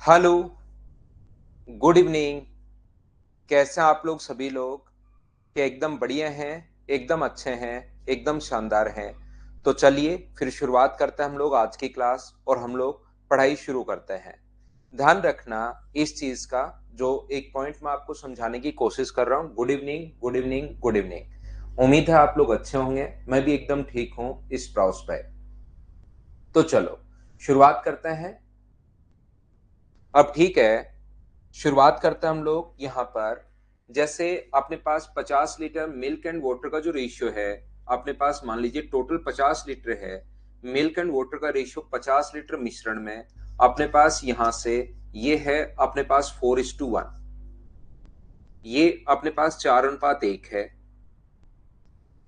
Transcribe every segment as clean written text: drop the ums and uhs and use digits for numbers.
Hello, good evening. कैसे हैं आप लोग सभी लोग? क्या एकदम बढ़िया हैं, एकदम अच्छे हैं, एकदम शानदार हैं? तो चलिए फिर शुरुआत करते हैं हम लोग आज की क्लास और हम लोग पढ़ाई शुरू करते हैं। ध्यान रखना इस चीज का, जो एक पॉइंट मैं आपको समझाने की कोशिश कर रहा हूँ। Good evening, good evening, good evening. उम्मीद है आप लोग अच्छे होंगे, मैं भी एकदम ठीक हूँ इस ब्राउज पे। तो चलो शुरुआत करते हैं। अब ठीक है, शुरुआत करते हैं हम लोग यहाँ पर। जैसे अपने पास 50 लीटर मिल्क एंड वाटर का जो रेशियो है, अपने पास मान लीजिए टोटल 50 लीटर है। मिल्क एंड वाटर का रेशियो 50 लीटर मिश्रण में अपने पास यहाँ से ये है अपने पास 4:1। ये अपने पास 4:1 है।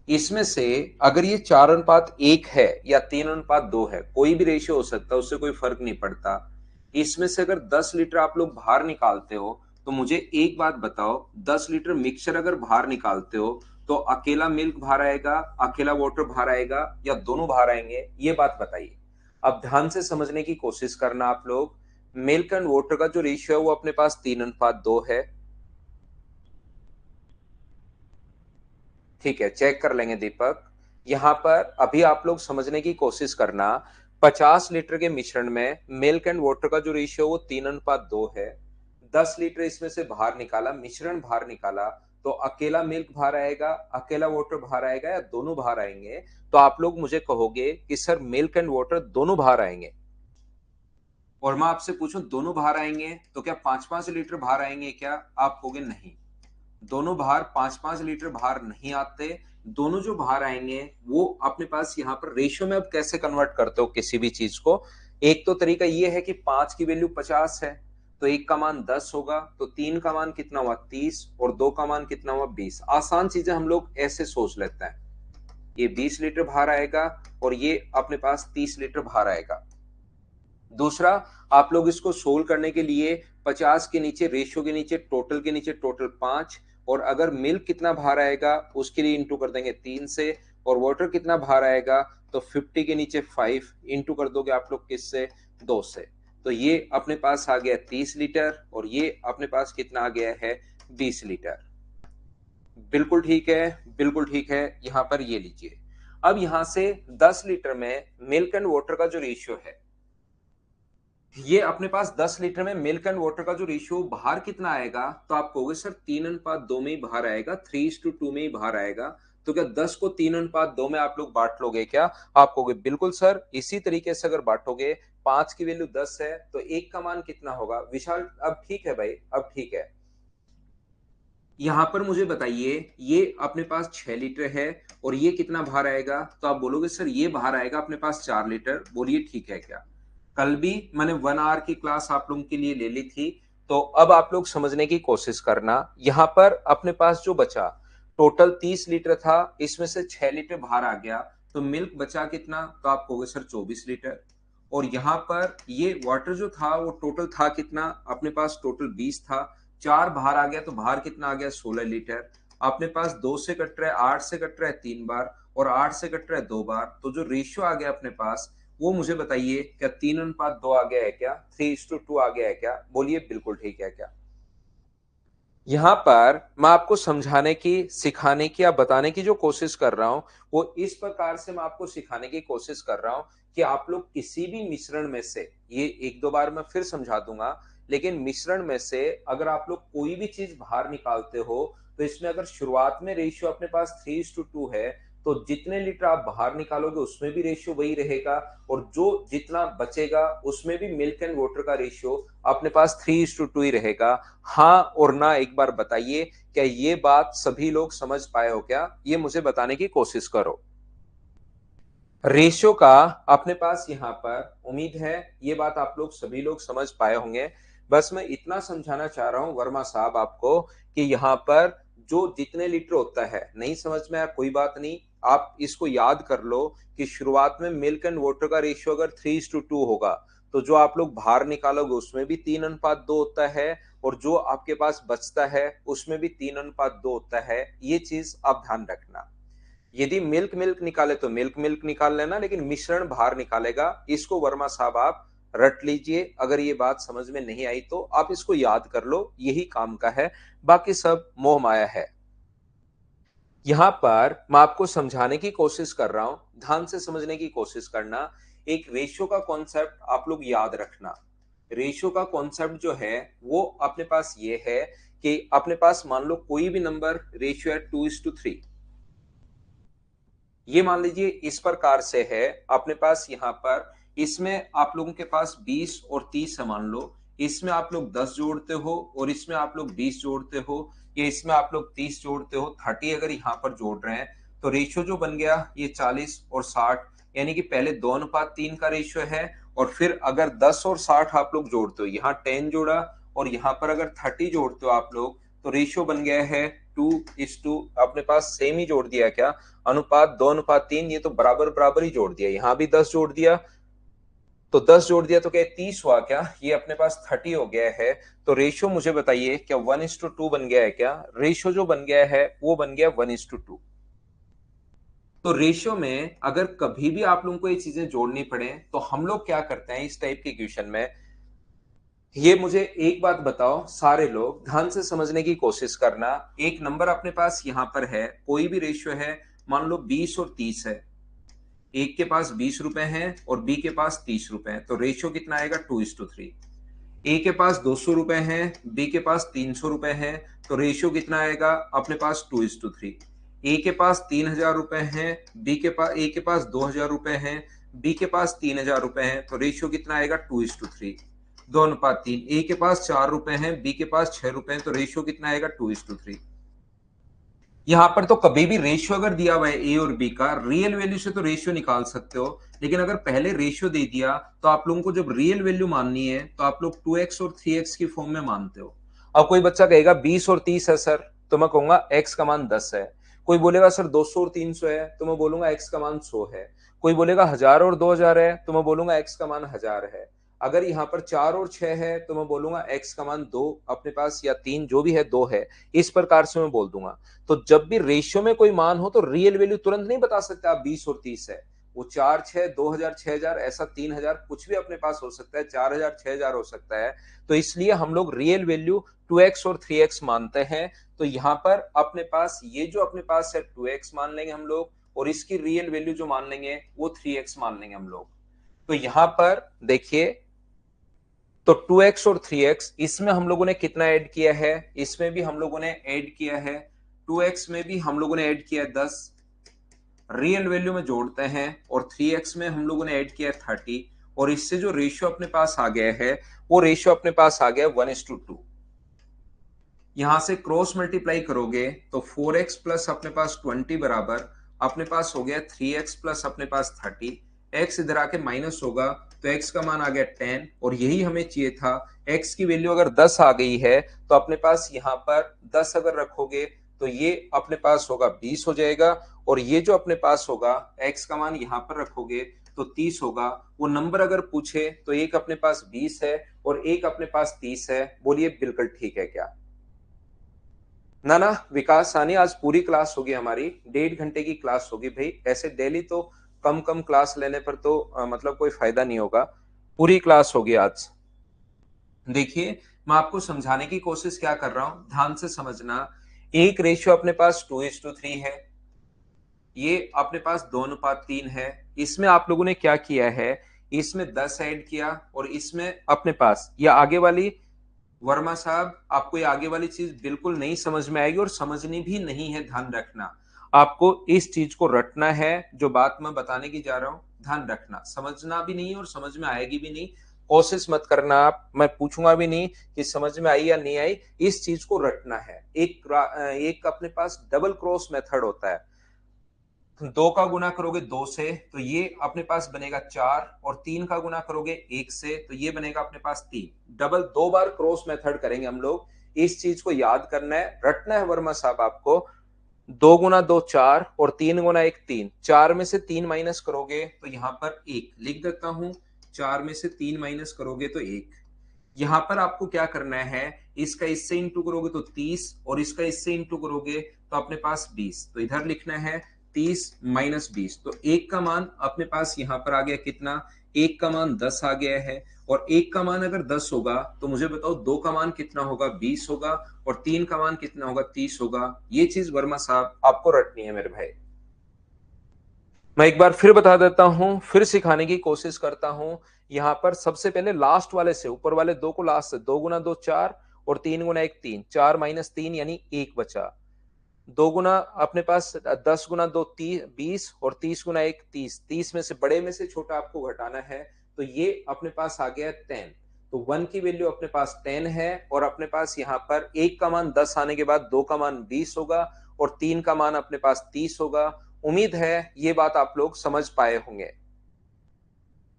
इसमें से अगर ये 4:1 है या 3:2 है, कोई भी रेशियो हो सकता है, उससे कोई फर्क नहीं पड़ता। इसमें से अगर 10 लीटर आप लोग बाहर निकालते हो तो मुझे एक बात बताओ, 10 लीटर मिक्सचर अगर बाहर निकालते हो तो अकेला मिल्क बाहर आएगा, अकेला वाटर बाहर आएगा, या दोनों बाहर आएंगे? ये बात बताइए। अब ध्यान से समझने की कोशिश करना आप लोग। मिल्क एंड वाटर का जो रेशियो है वो अपने पास 3:2 है। ठीक है, चेक कर लेंगे दीपक। यहां पर अभी आप लोग समझने की कोशिश करना। 50 लीटर के मिश्रण में मिल्क एंड वाटर का जो रेशियो वो 3:2 है। 10 लीटर इसमें से बाहर निकाला, मिश्रण बाहर निकाला, तो अकेला मिल्क बाहर आएगा, अकेला वाटर बाहर आएगा, या दोनों बाहर आएंगे? तो आप लोग मुझे कहोगे कि सर मिल्क एंड वाटर दोनों बाहर आएंगे। और मैं आपसे पूछूं दोनों बाहर आएंगे तो क्या 5-5 लीटर बाहर आएंगे क्या? आप कहोगे नहीं, दोनों बाहर 5-5 लीटर बाहर नहीं आते। दोनों जो बाहर आएंगे वो अपने पास यहाँ पर रेशियो में, अब कैसे कन्वर्ट करते हो किसी भी चीज को? एक तो तरीका ये है कि 5 की वैल्यू 50 है तो एक का मान 10 होगा, तो 3 का मान कितना हुआ 30, और 2 का मान कितना हुआ 20। आसान चीजें हम लोग ऐसे सोच लेते हैं। ये 20 लीटर बाहर आएगा और ये अपने पास 30 लीटर बाहर आएगा। दूसरा, आप लोग इसको सोल्व करने के लिए 50 के नीचे, रेशियो के नीचे, टोटल के नीचे टोटल 5, और अगर मिल्क कितना बाहर आएगा उसके लिए इंटू कर देंगे 3 से, और वाटर कितना बाहर आएगा तो 50 के नीचे 5 इंटू कर दोगे आप लोग किससे? 2 से। तो ये अपने पास आ गया 30 लीटर और ये अपने पास कितना आ गया है? 20 लीटर। बिल्कुल ठीक है, बिल्कुल ठीक है। यहां पर ये लीजिए। अब यहां से 10 लीटर में मिल्क एंड वाटर का जो रेशियो है, ये अपने पास 10 लीटर में मिल्क एंड वाटर का जो रेशियो बाहर कितना आएगा? तो आप कहोगे सर 3:2 में ही बाहर आएगा, 3:2 में ही बाहर आएगा। तो क्या 10 को 3:2 में आप लोग बांट लोगे क्या? आप कहोगे बिल्कुल सर, इसी तरीके से अगर बांटोगे, 5 की वैल्यू 10 है तो एक का मान कितना होगा विशाल? अब ठीक है भाई, अब ठीक है। यहां पर मुझे बताइए, ये अपने पास 6 लीटर है और ये कितना बाहर आएगा? तो आप बोलोगे सर ये बाहर आएगा अपने पास 4 लीटर। बोलिए ठीक है क्या? कल भी मैंने 1 आवर की क्लास आप लोगों के लिए ले ली थी। तो अब आप लोग समझने की कोशिश करना। यहां पर अपने पास जो बचा, टोटल 30 लीटर था, इसमें से 6 लीटर बाहर आ गया, तो मिल्क बचा कितना? तो आप कहोगे सर 24 लीटर। और यहाँ पर ये वाटर जो था वो टोटल था कितना? अपने पास टोटल 20 था, 4 बाहर आ गया तो बाहर कितना आ गया? 16 लीटर। अपने पास 2 से कट रहा है, 8 से कट रहा है 3 बार, और 8 से कट रहा है 2 बार, तो जो रेशियो आ गया अपने पास वो मुझे बताइए, क्या 3:2 आ गया है क्या? 3:2 आ गया है क्या? बोलिए बिल्कुल ठीक है क्या? यहाँ पर मैं आपको समझाने की, सिखाने की या बताने की जो कोशिश कर रहा हूं, वो इस प्रकार से मैं आपको सिखाने की कोशिश कर रहा हूं कि आप लोग किसी भी मिश्रण में से, ये एक दो बार मैं फिर समझा दूंगा, लेकिन मिश्रण में से अगर आप लोग कोई भी चीज बाहर निकालते हो तो इसमें अगर शुरुआत में रेशियो अपने पास 3:2 है, तो जितने लीटर आप बाहर निकालोगे उसमें भी रेशियो वही रहेगा, और जो जितना बचेगा उसमें भी मिल्क एंड वाटर का रेशियो अपने पास 3:2 ही रहेगा। हाँ और ना एक बार बताइए, क्या ये बात सभी लोग समझ पाए हो क्या? ये मुझे बताने की कोशिश करो। रेशियो का अपने पास यहाँ पर, उम्मीद है ये बात आप लोग सभी लोग समझ पाए होंगे। बस मैं इतना समझाना चाह रहा हूं वर्मा साहब आपको कि यहाँ पर जो जितने लीटर होता है, नहीं समझ में आया कोई बात नहीं, आप इसको याद कर लो कि शुरुआत में मिल्क एंड वाटर का रेशियो अगर 3:2 होगा तो जो आप लोग बाहर निकालोगे उसमें भी 3:2 होता है, और जो आपके पास बचता है उसमें भी 3:2 होता है। ये चीज आप ध्यान रखना। यदि मिल्क मिल्क निकाले तो मिल्क मिल्क निकाल लेना, लेकिन मिश्रण बाहर निकालेगा, इसको वर्मा साहब आप रट लीजिए, अगर ये बात समझ में नहीं आई तो आप इसको याद कर लो, यही काम का है, बाकी सब मोह माया है। यहाँ पर मैं आपको समझाने की कोशिश कर रहा हूं, ध्यान से समझने की कोशिश करना। एक रेशियो का कॉन्सेप्ट आप लोग याद रखना। रेशियो का कॉन्सेप्ट जो है वो अपने पास ये है कि अपने पास मान लो कोई भी नंबर रेशियो है 2:3। ये मान लीजिए इस प्रकार से है अपने पास। यहाँ पर इसमें आप लोगों के पास 20 और 30 है मान लो, इसमें आप लोग 10 जोड़ते हो और इसमें आप लोग 20 जोड़ते हो, या इसमें आप लोग 30 जोड़ते हो, 30 अगर यहाँ पर जोड़ रहे हैं तो रेशियो जो बन गया ये 40 और 60, यानी कि पहले 2:3 का रेशियो है। और फिर अगर 10 और 60 आप लोग जोड़ते हो, यहाँ 10 जोड़ा और यहाँ पर अगर 30 जोड़ते हो आप लोग, तो रेशियो बन गया है 2:2। अपने पास सेम ही जोड़ दिया क्या, अनुपात 2:3, ये तो बराबर बराबर ही जोड़ दिया। यहां भी 10 जोड़ दिया तो 10 जोड़ दिया तो क्या 30 हुआ क्या, ये अपने पास 30 हो गया है। तो रेशियो मुझे बताइए क्या 1:2 बन गया है क्या? रेशियो जो बन गया है वो बन गया 1:2। तो रेशियो में अगर कभी भी आप लोगों को ये चीजें जोड़नी पड़े तो हम लोग क्या करते हैं इस टाइप के क्वेश्चन में, ये मुझे एक बात बताओ, सारे लोग ध्यान से समझने की कोशिश करना। एक नंबर अपने पास यहां पर है, कोई भी रेशियो है, मान लो 20 और 30 है। एक के पास 20 रुपए हैं और बी के पास 30 रुपए हैं, तो रेशियो कितना आएगा 2:3। ए के पास 200 रुपए हैं, बी के पास 300 रुपए हैं, तो रेशियो कितना आएगा अपने पास 2:3। ए के पास 3000 रुपए हैं, ए के पास 2000 रुपए हैं, बी के पास 3000 रुपए हैं, तो रेशियो कितना आएगा 2:3। 2:3। ए के पास 4 रुपए हैं, बी के पास 6 रुपए हैं, तो रेशियो कितना आएगा 2:3। यहां पर तो कभी भी रेशियो अगर दिया हुआ है ए और बी का, रियल वैल्यू से तो रेशियो निकाल सकते हो, लेकिन अगर पहले रेशियो दे दिया तो आप लोगों को जब रियल वैल्यू माननी है तो आप लोग 2x और 3x की फॉर्म में मानते हो। अब कोई बच्चा कहेगा 20 और 30 है सर, तो मैं कहूंगा x का मान 10 है। कोई बोलेगा सर 200 और 300 है, तो मैं बोलूंगा x का मान 100 है। कोई बोलेगा 1000 और 2000 है, तो मैं बोलूंगा x का मान 1000 है। अगर यहाँ पर 4 और 6 है तो मैं बोलूंगा x का मान 2 अपने पास, या 3 जो भी है 2 है। इस प्रकार से मैं बोल दूंगा। तो जब भी रेशियो में कोई मान हो तो रियल वैल्यू तुरंत नहीं बता सकते आप 20 और 30 है। वो 4 6 2000 6000 ऐसा 3000 कुछ भी अपने पास हो सकता है, 4000 6000 हो सकता है। तो इसलिए हम लोग रियल वैल्यू 2x और 3x मानते हैं। तो यहां पर अपने पास ये जो अपने पास है 2x मान लेंगे हम लोग, और इसकी रियल वैल्यू जो मान लेंगे वो 3x मान लेंगे हम लोग। तो यहां पर देखिए, तो 2x और 3x इसमें हम लोगों ने कितना ऐड किया है, इसमें भी हम लोगों ने ऐड किया है, 2x में भी हम लोगों ने ऐड किया 10, रियल वैल्यू में जोड़ते हैं, और 3x में हम लोगों ने ऐड किया 30, और इससे जो रेशियो अपने पास आ गया है वो रेशियो अपने पास आ गया 1:2। यहां से क्रॉस मल्टीप्लाई करोगे तो 4x प्लस अपने पास 20 बराबर अपने पास हो गया 3x प्लस अपने पास 30। x इधर आके माइनस होगा तो x का मान आ गया 10, और यही हमें चाहिए था। x की वैल्यू अगर 10 आ गई है तो अपने पास यहाँ पर 10 अगर रखोगे तो ये अपने पास होगा 20 हो जाएगा, और ये जो अपने पास होगा x का मान यहाँ पर रखोगे तो 30 होगा। वो नंबर अगर पूछे तो एक अपने पास 20 है और एक अपने पास 30 है। बोलिए बिल्कुल ठीक है क्या? ना ना विकास सानी, आज पूरी क्लास होगी हमारी, 1.5 घंटे की क्लास होगी भाई। ऐसे डेली तो कम कम क्लास लेने पर तो मतलब कोई फायदा नहीं होगा। पूरी क्लास होगी आज। देखिए मैं आपको समझाने की कोशिश क्या कर रहा हूं, ध्यान से समझना। एक रेशियो अपने पास 2:3 है, ये अपने पास 2:3 है। इसमें आप लोगों ने क्या किया है, इसमें 10 ऐड किया, और इसमें अपने पास ये आगे वाली, वर्मा साहब आपको ये आगे वाली चीज बिल्कुल नहीं समझ में आएगी और समझनी भी नहीं है, ध्यान रखना। आपको इस चीज को रटना है, जो बात मैं बताने की जा रहा हूं ध्यान रखना। समझना भी नहीं और समझ में आएगी भी नहीं, कोशिश मत करना आप, मैं पूछूंगा भी नहीं कि समझ में आई या नहीं आई। इस चीज को रटना है। एक अपने पास डबल क्रॉस मेथड होता है। 2 का गुना करोगे 2 से तो ये अपने पास बनेगा 4, और 3 का गुना करोगे 1 से तो ये बनेगा अपने पास 3। डबल 2 बार क्रॉस मेथड करेंगे हम लोग। इस चीज को याद करना है, रटना है वर्मा साहब आपको। 2 गुना 2 4 और 3 गुना 1 3। 4 में से 3 माइनस करोगे तो यहाँ पर 1 लिख देता हूं। 4 में से 3 माइनस करोगे तो 1। यहां पर आपको क्या करना है, इसका इससे इंटू करोगे तो 30, और इसका इससे इंटू करोगे तो अपने पास 20। तो इधर लिखना है 30 माइनस 20, तो 1 का मान अपने पास यहां पर आ गया कितना, 1 का मान 10 आ गया है, और 1 का मान अगर 10 होगा तो मुझे बताओ 2 का मान कितना होगा, 20 होगा, और 3 का मान कितना होगा, 30 होगा। ये चीज वर्मा साहब आपको रटनी है मेरे भाई। मैं एक बार फिर बता देता हूं, फिर सिखाने की कोशिश करता हूं। यहां पर सबसे पहले लास्ट वाले से, ऊपर वाले दो को लास्ट से, 2 गुना 2 4, और 3 गुना 1 3, 4 माइनस 3 यानी 1 बचा। 2 गुना अपने पास 10 गुना 2 20, और 30 गुना 1 30, 30 में से बड़े में से छोटा आपको घटाना है, तो ये अपने पास आ गया 10। तो 1 की वैल्यू अपने पास 10 है, और अपने पास यहाँ पर 1 का मान 10 आने के बाद 2 का मान 20 होगा, और 3 का मान अपने पास 30 होगा। उम्मीद है ये बात आप लोग समझ पाए होंगे।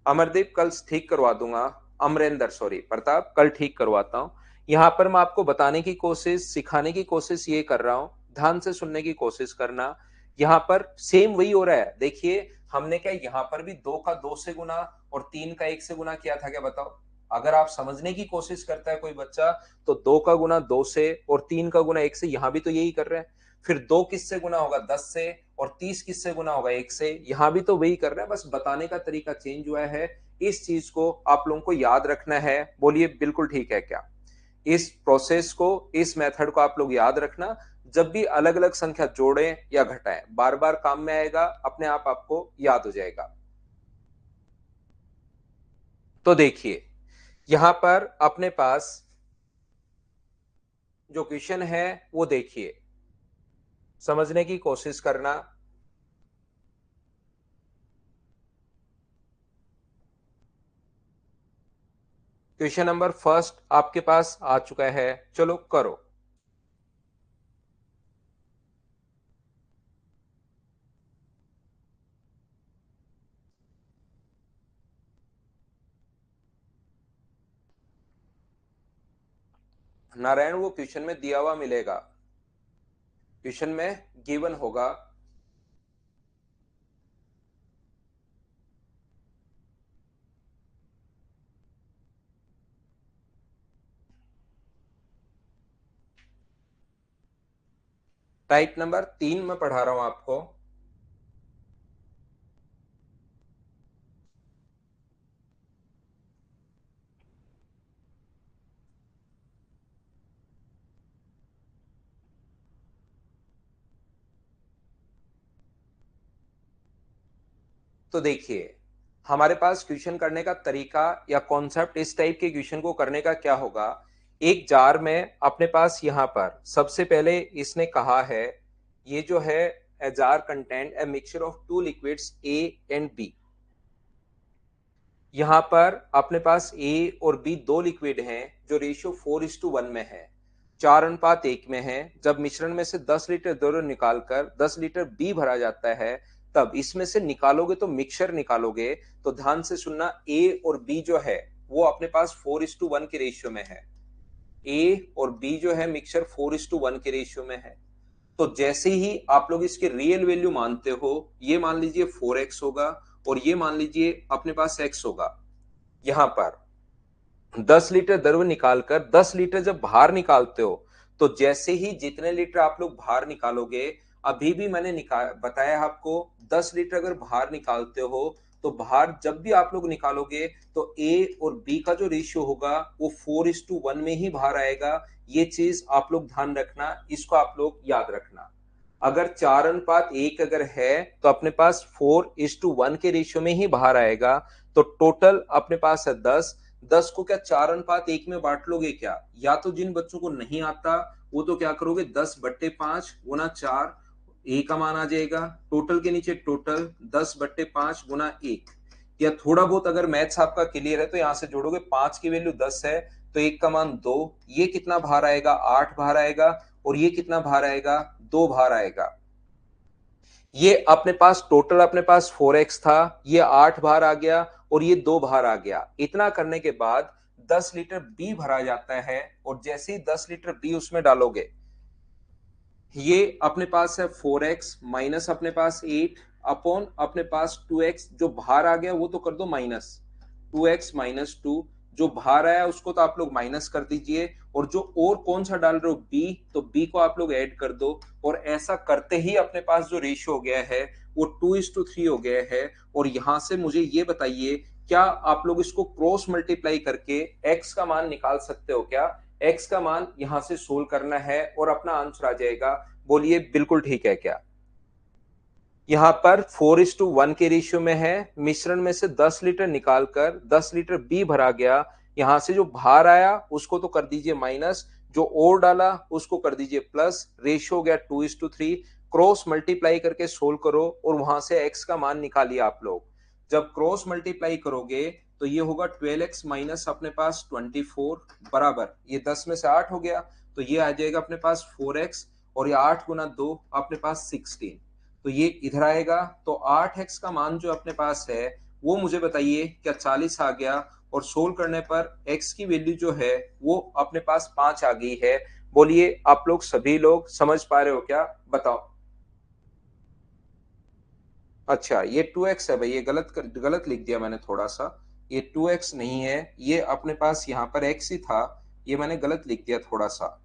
अमरदीप कल ठीक करवा दूंगा, अमरेंद्र सॉरी प्रताप कल ठीक करवाता हूं। यहां पर मैं आपको बताने की कोशिश, सिखाने की कोशिश ये कर रहा हूं, ध्यान से सुनने की कोशिश करना। यहां पर सेम वही हो रहा है, देखिए हमने क्या यहां पर भी 2 का 2 से गुना और 3 का 1 से गुना किया था क्या, बताओ। अगर आप समझने की कोशिश करता है कोई बच्चा, तो 2 का गुना 2 से और 3 का गुना 1 से, यहां भी तो यही कर रहे हैं। फिर 2 किससे गुना होगा, 10 से, और 30 किससे गुना होगा, 1 से। यहां भी तो वही कर रहे हैं, बस बताने का तरीका चेंज हुआ है। इस चीज को आप लोगों को याद रखना है। बोलिए बिल्कुल ठीक है क्या? इस प्रोसेस को, इस मेथड को आप लोग याद रखना। जब भी अलग अलग संख्या जोड़ें या घटाएं, बार बार काम में आएगा, अपने आप आपको याद हो जाएगा। तो देखिए यहां पर अपने पास जो क्वेश्चन है वो देखिए, समझने की कोशिश करना। क्वेश्चन नंबर फर्स्ट आपके पास आ चुका है, चलो करो। नारायण वो क्वेश्चन में दिया हुआ मिलेगा, क्वेश्चन में गिवन होगा। टाइप नंबर 3 में पढ़ा रहा हूं आपको। तो देखिए हमारे पास क्वेश्चन करने का तरीका या कॉन्सेप्ट, इस टाइप के क्वेश्चन को करने का क्या होगा। एक जार में अपने पास यहां पर सबसे पहले इसने कहा है, ये जो है a jar contain a mixture of two liquids A and B। यहां पर अपने पास A और B दो लिक्विड हैं जो रेशियो 4:1 में है, 4:1 में है। जब मिश्रण में से 10 लीटर द्रव निकालकर 10 लीटर B भरा जाता है, तब इसमें से निकालोगे तो मिक्सचर निकालोगे, तो ध्यान से सुनना, A और B जो है वो अपने पास 4:1 के रेशियो में है। A और B जो है मिक्सचर 4:1 के रेशियो में है। तो जैसे ही आप लोग इसके रियल वैल्यू मानते हो, ये मान लीजिए 4x होगा, और ये मान लीजिए अपने पास x होगा। यहां पर 10 लीटर द्रव निकालकर 10 लीटर जब बाहर निकालते हो, तो जैसे ही जितने लीटर आप लोग बाहर निकालोगे, अभी भी मैंने बताया आपको, 10 लीटर अगर बाहर निकालते हो, तो बाहर जब भी आप लोग निकालोगे तो A और B का जो रेशियो होगा वो 4:1 में ही बाहर आएगा। ये चीज आप लोग ध्यान रखना, इसको आप लोग याद रखना। अगर 4:1 अगर है तो अपने पास 4:1 के रेशियो में ही बाहर आएगा। तो टोटल अपने पास है 10। 10 को क्या 4:1 में बांट लोगे क्या? या तो जिन बच्चों को नहीं आता वो तो क्या करोगे, 10/5 गुना 4, ए का मान आ जाएगा। टोटल के नीचे टोटल 10/5 गुना 1। या थोड़ा बहुत अगर मैथ्स आपका क्लियर है तो यहां से जोड़ोगे, 5 की वैल्यू 10 है तो 1 का मान 2, ये कितना बाहर आएगा, 8 बाहर आएगा, और ये कितना बाहर आएगा, 2 बाहर आएगा। ये अपने पास टोटल अपने पास 4x था, ये 8 बाहर आ गया, और ये 2 बाहर आ गया। इतना करने के बाद 10 लीटर B भरा जाता है, और जैसे ही 10 लीटर B उसमें डालोगे, ये अपने पास है 4x माइनस अपने पास 8 अपॉन अपने पास 2x, जो बाहर आ गया वो तो कर दो माइनस, 2x माइनस 2, जो बाहर आया उसको तो आप लोग माइनस कर दीजिए, और जो और कौन सा डाल रहे हो b, तो b को आप लोग ऐड कर दो। और ऐसा करते ही अपने पास जो रेशियो हो गया है वो 2:3 हो गया है। और यहां से मुझे ये बताइए क्या आप लोग इसको क्रॉस मल्टीप्लाई करके x का मान निकाल सकते हो क्या? x का मान यहां से सोल्व करना है और अपना आंसर आ जाएगा। बोलिए बिल्कुल ठीक है क्या? यहाँ पर 4:1 के रेशियो में है। मिश्रण में से 10 लीटर निकालकर 10 लीटर बी भरा गया। यहां से जो बाहर आया उसको तो कर दीजिए माइनस, जो और डाला उसको कर दीजिए प्लस। रेशियो हो गया 2:3। क्रॉस मल्टीप्लाई करके सोल्व करो और वहां से एक्स का मान निकालिए आप लोग। जब क्रॉस मल्टीप्लाई करोगे तो ये होगा 12x माइनस अपने पास 24 बराबर, ये 10 में से 8 हो गया तो ये आ जाएगा अपने पास 4x, और ये 8 गुना 2 अपने पास 16, तो ये इधर आएगा। तो 8x का मान जो अपने पास है वो मुझे बताइए क्या 40 आ गया, और सोल्व करने पर x की वैल्यू जो है वो अपने पास 5 आ गई है। बोलिए आप लोग सभी लोग समझ पा रहे हो क्या? बताओ। अच्छा ये 2x है भाई, ये गलत लिख दिया मैंने थोड़ा सा। ये 2x नहीं है, ये अपने पास यहाँ पर x ही था, ये मैंने गलत लिख दिया थोड़ा सा।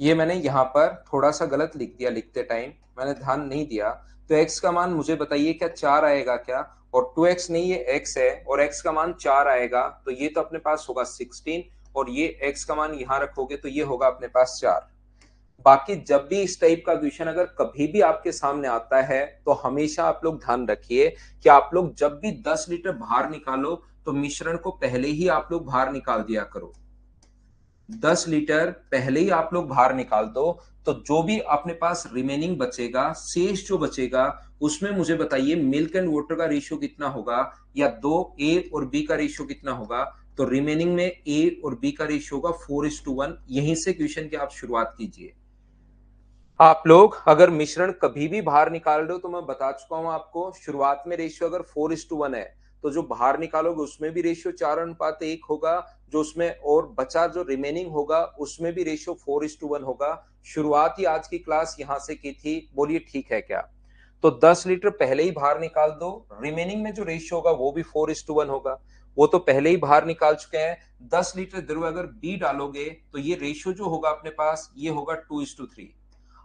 ये मैंने यहाँ पर थोड़ा सा गलत लिख दिया, लिखते टाइम मैंने ध्यान नहीं दिया। तो x का मान मुझे बताइए क्या 4 आएगा क्या? और 2x नहीं, ये x है और x का मान 4 आएगा तो ये तो अपने पास होगा 16, और ये x का मान यहाँ रखोगे तो ये होगा अपने पास 4। बाकी जब भी इस टाइप का क्वेश्चन अगर कभी भी आपके सामने आता है तो हमेशा आप लोग ध्यान रखिए कि आप लोग जब भी 10 लीटर बाहर निकालो तो मिश्रण को पहले ही आप लोग बाहर निकाल दिया करो। 10 लीटर पहले ही आप लोग बाहर निकाल दो, तो जो भी अपने पास रिमेनिंग बचेगा, शेष जो बचेगा उसमें मुझे बताइए मिल्क एंड वाटर का रेशियो कितना होगा, या दो ए और बी का रेशियो कितना होगा। तो रिमेनिंग में ए और बी का रेशियो होगा 4:1। यहीं से क्वेश्चन की आप शुरुआत कीजिए। आप लोग अगर मिश्रण कभी भी बाहर निकाल रहे हो तो मैं बता चुका हूं आपको, शुरुआत में रेशियो अगर 4:1 है तो जो बाहर निकालोगे उसमें भी रेशियो 4:1 होगा, जो उसमें और बचा जो रिमेनिंग होगा उसमें भी रेशियो 4:1 होगा। शुरुआत ही आज की क्लास यहां से की थी। बोलिए ठीक है क्या? तो 10 लीटर पहले ही बाहर निकाल दो, रिमेनिंग में जो रेशियो होगा वो भी 4:1 होगा, वो तो पहले ही बाहर निकाल चुके हैं। 10 लीटर जरूर अगर बी डालोगे तो ये रेशियो जो होगा अपने पास ये होगा 2:3।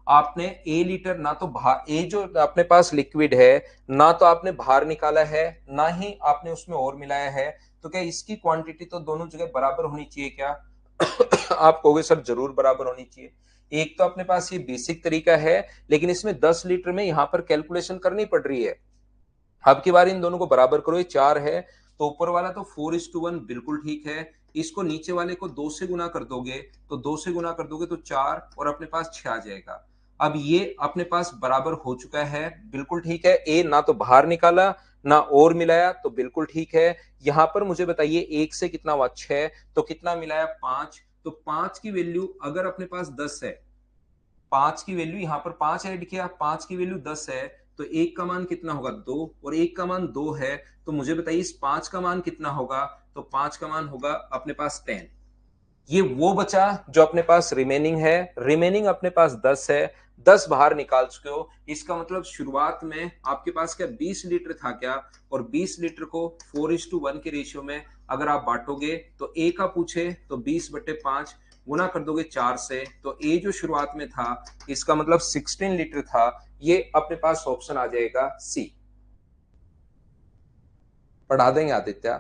आपने ए लीटर ना तो बाहर, ए जो अपने पास लिक्विड है ना तो आपने बाहर निकाला है ना ही आपने उसमें और मिलाया है, तो क्या इसकी क्वांटिटी तो दोनों जगह बराबर होनी चाहिए क्या? आप कहोगे सर जरूर बराबर होनी चाहिए। एक तो अपने पास ये बेसिक तरीका है, लेकिन इसमें 10 लीटर में यहां पर कैलकुलेशन करनी पड़ रही है। अब की बार इन दोनों को बराबर करो, ये 4 है तो ऊपर वाला तो 4:1 बिल्कुल ठीक है। इसको नीचे वाले को 2 से गुना कर दोगे तो 2 से गुना कर दोगे तो 4 और अपने पास 6 आ जाएगा। अब ये अपने पास बराबर हो चुका है, बिल्कुल ठीक है। ए ना तो बाहर निकाला ना और मिलाया तो बिल्कुल ठीक है। यहां पर मुझे बताइए एक से कितना हुआ 6, तो कितना मिलाया 5, तो 5 की वैल्यू अगर अपने पास 10 है, 5 की वैल्यू यहाँ पर 5 ऐड किया, 5 की वैल्यू 10 है तो एक का मान कितना होगा 2, और एक का मान 2 है तो मुझे बताइए इस 5 का मान कितना होगा। तो 5 का मान होगा अपने पास 10। ये वो बचा जो अपने पास रिमेनिंग है, रिमेनिंग अपने पास 10 है, 10 बाहर निकाल चुके हो। इसका मतलब शुरुआत में आपके पास क्या 20 लीटर था क्या, और 20 लीटर को 4:1 के रेशियो में अगर आप बांटोगे तो ए का पूछे तो 20/5 गुना कर दोगे 4 से, तो ए जो शुरुआत में था इसका मतलब 16 लीटर था। ये अपने पास ऑप्शन आ जाएगा सी। पढ़ा देंगे आदित्य?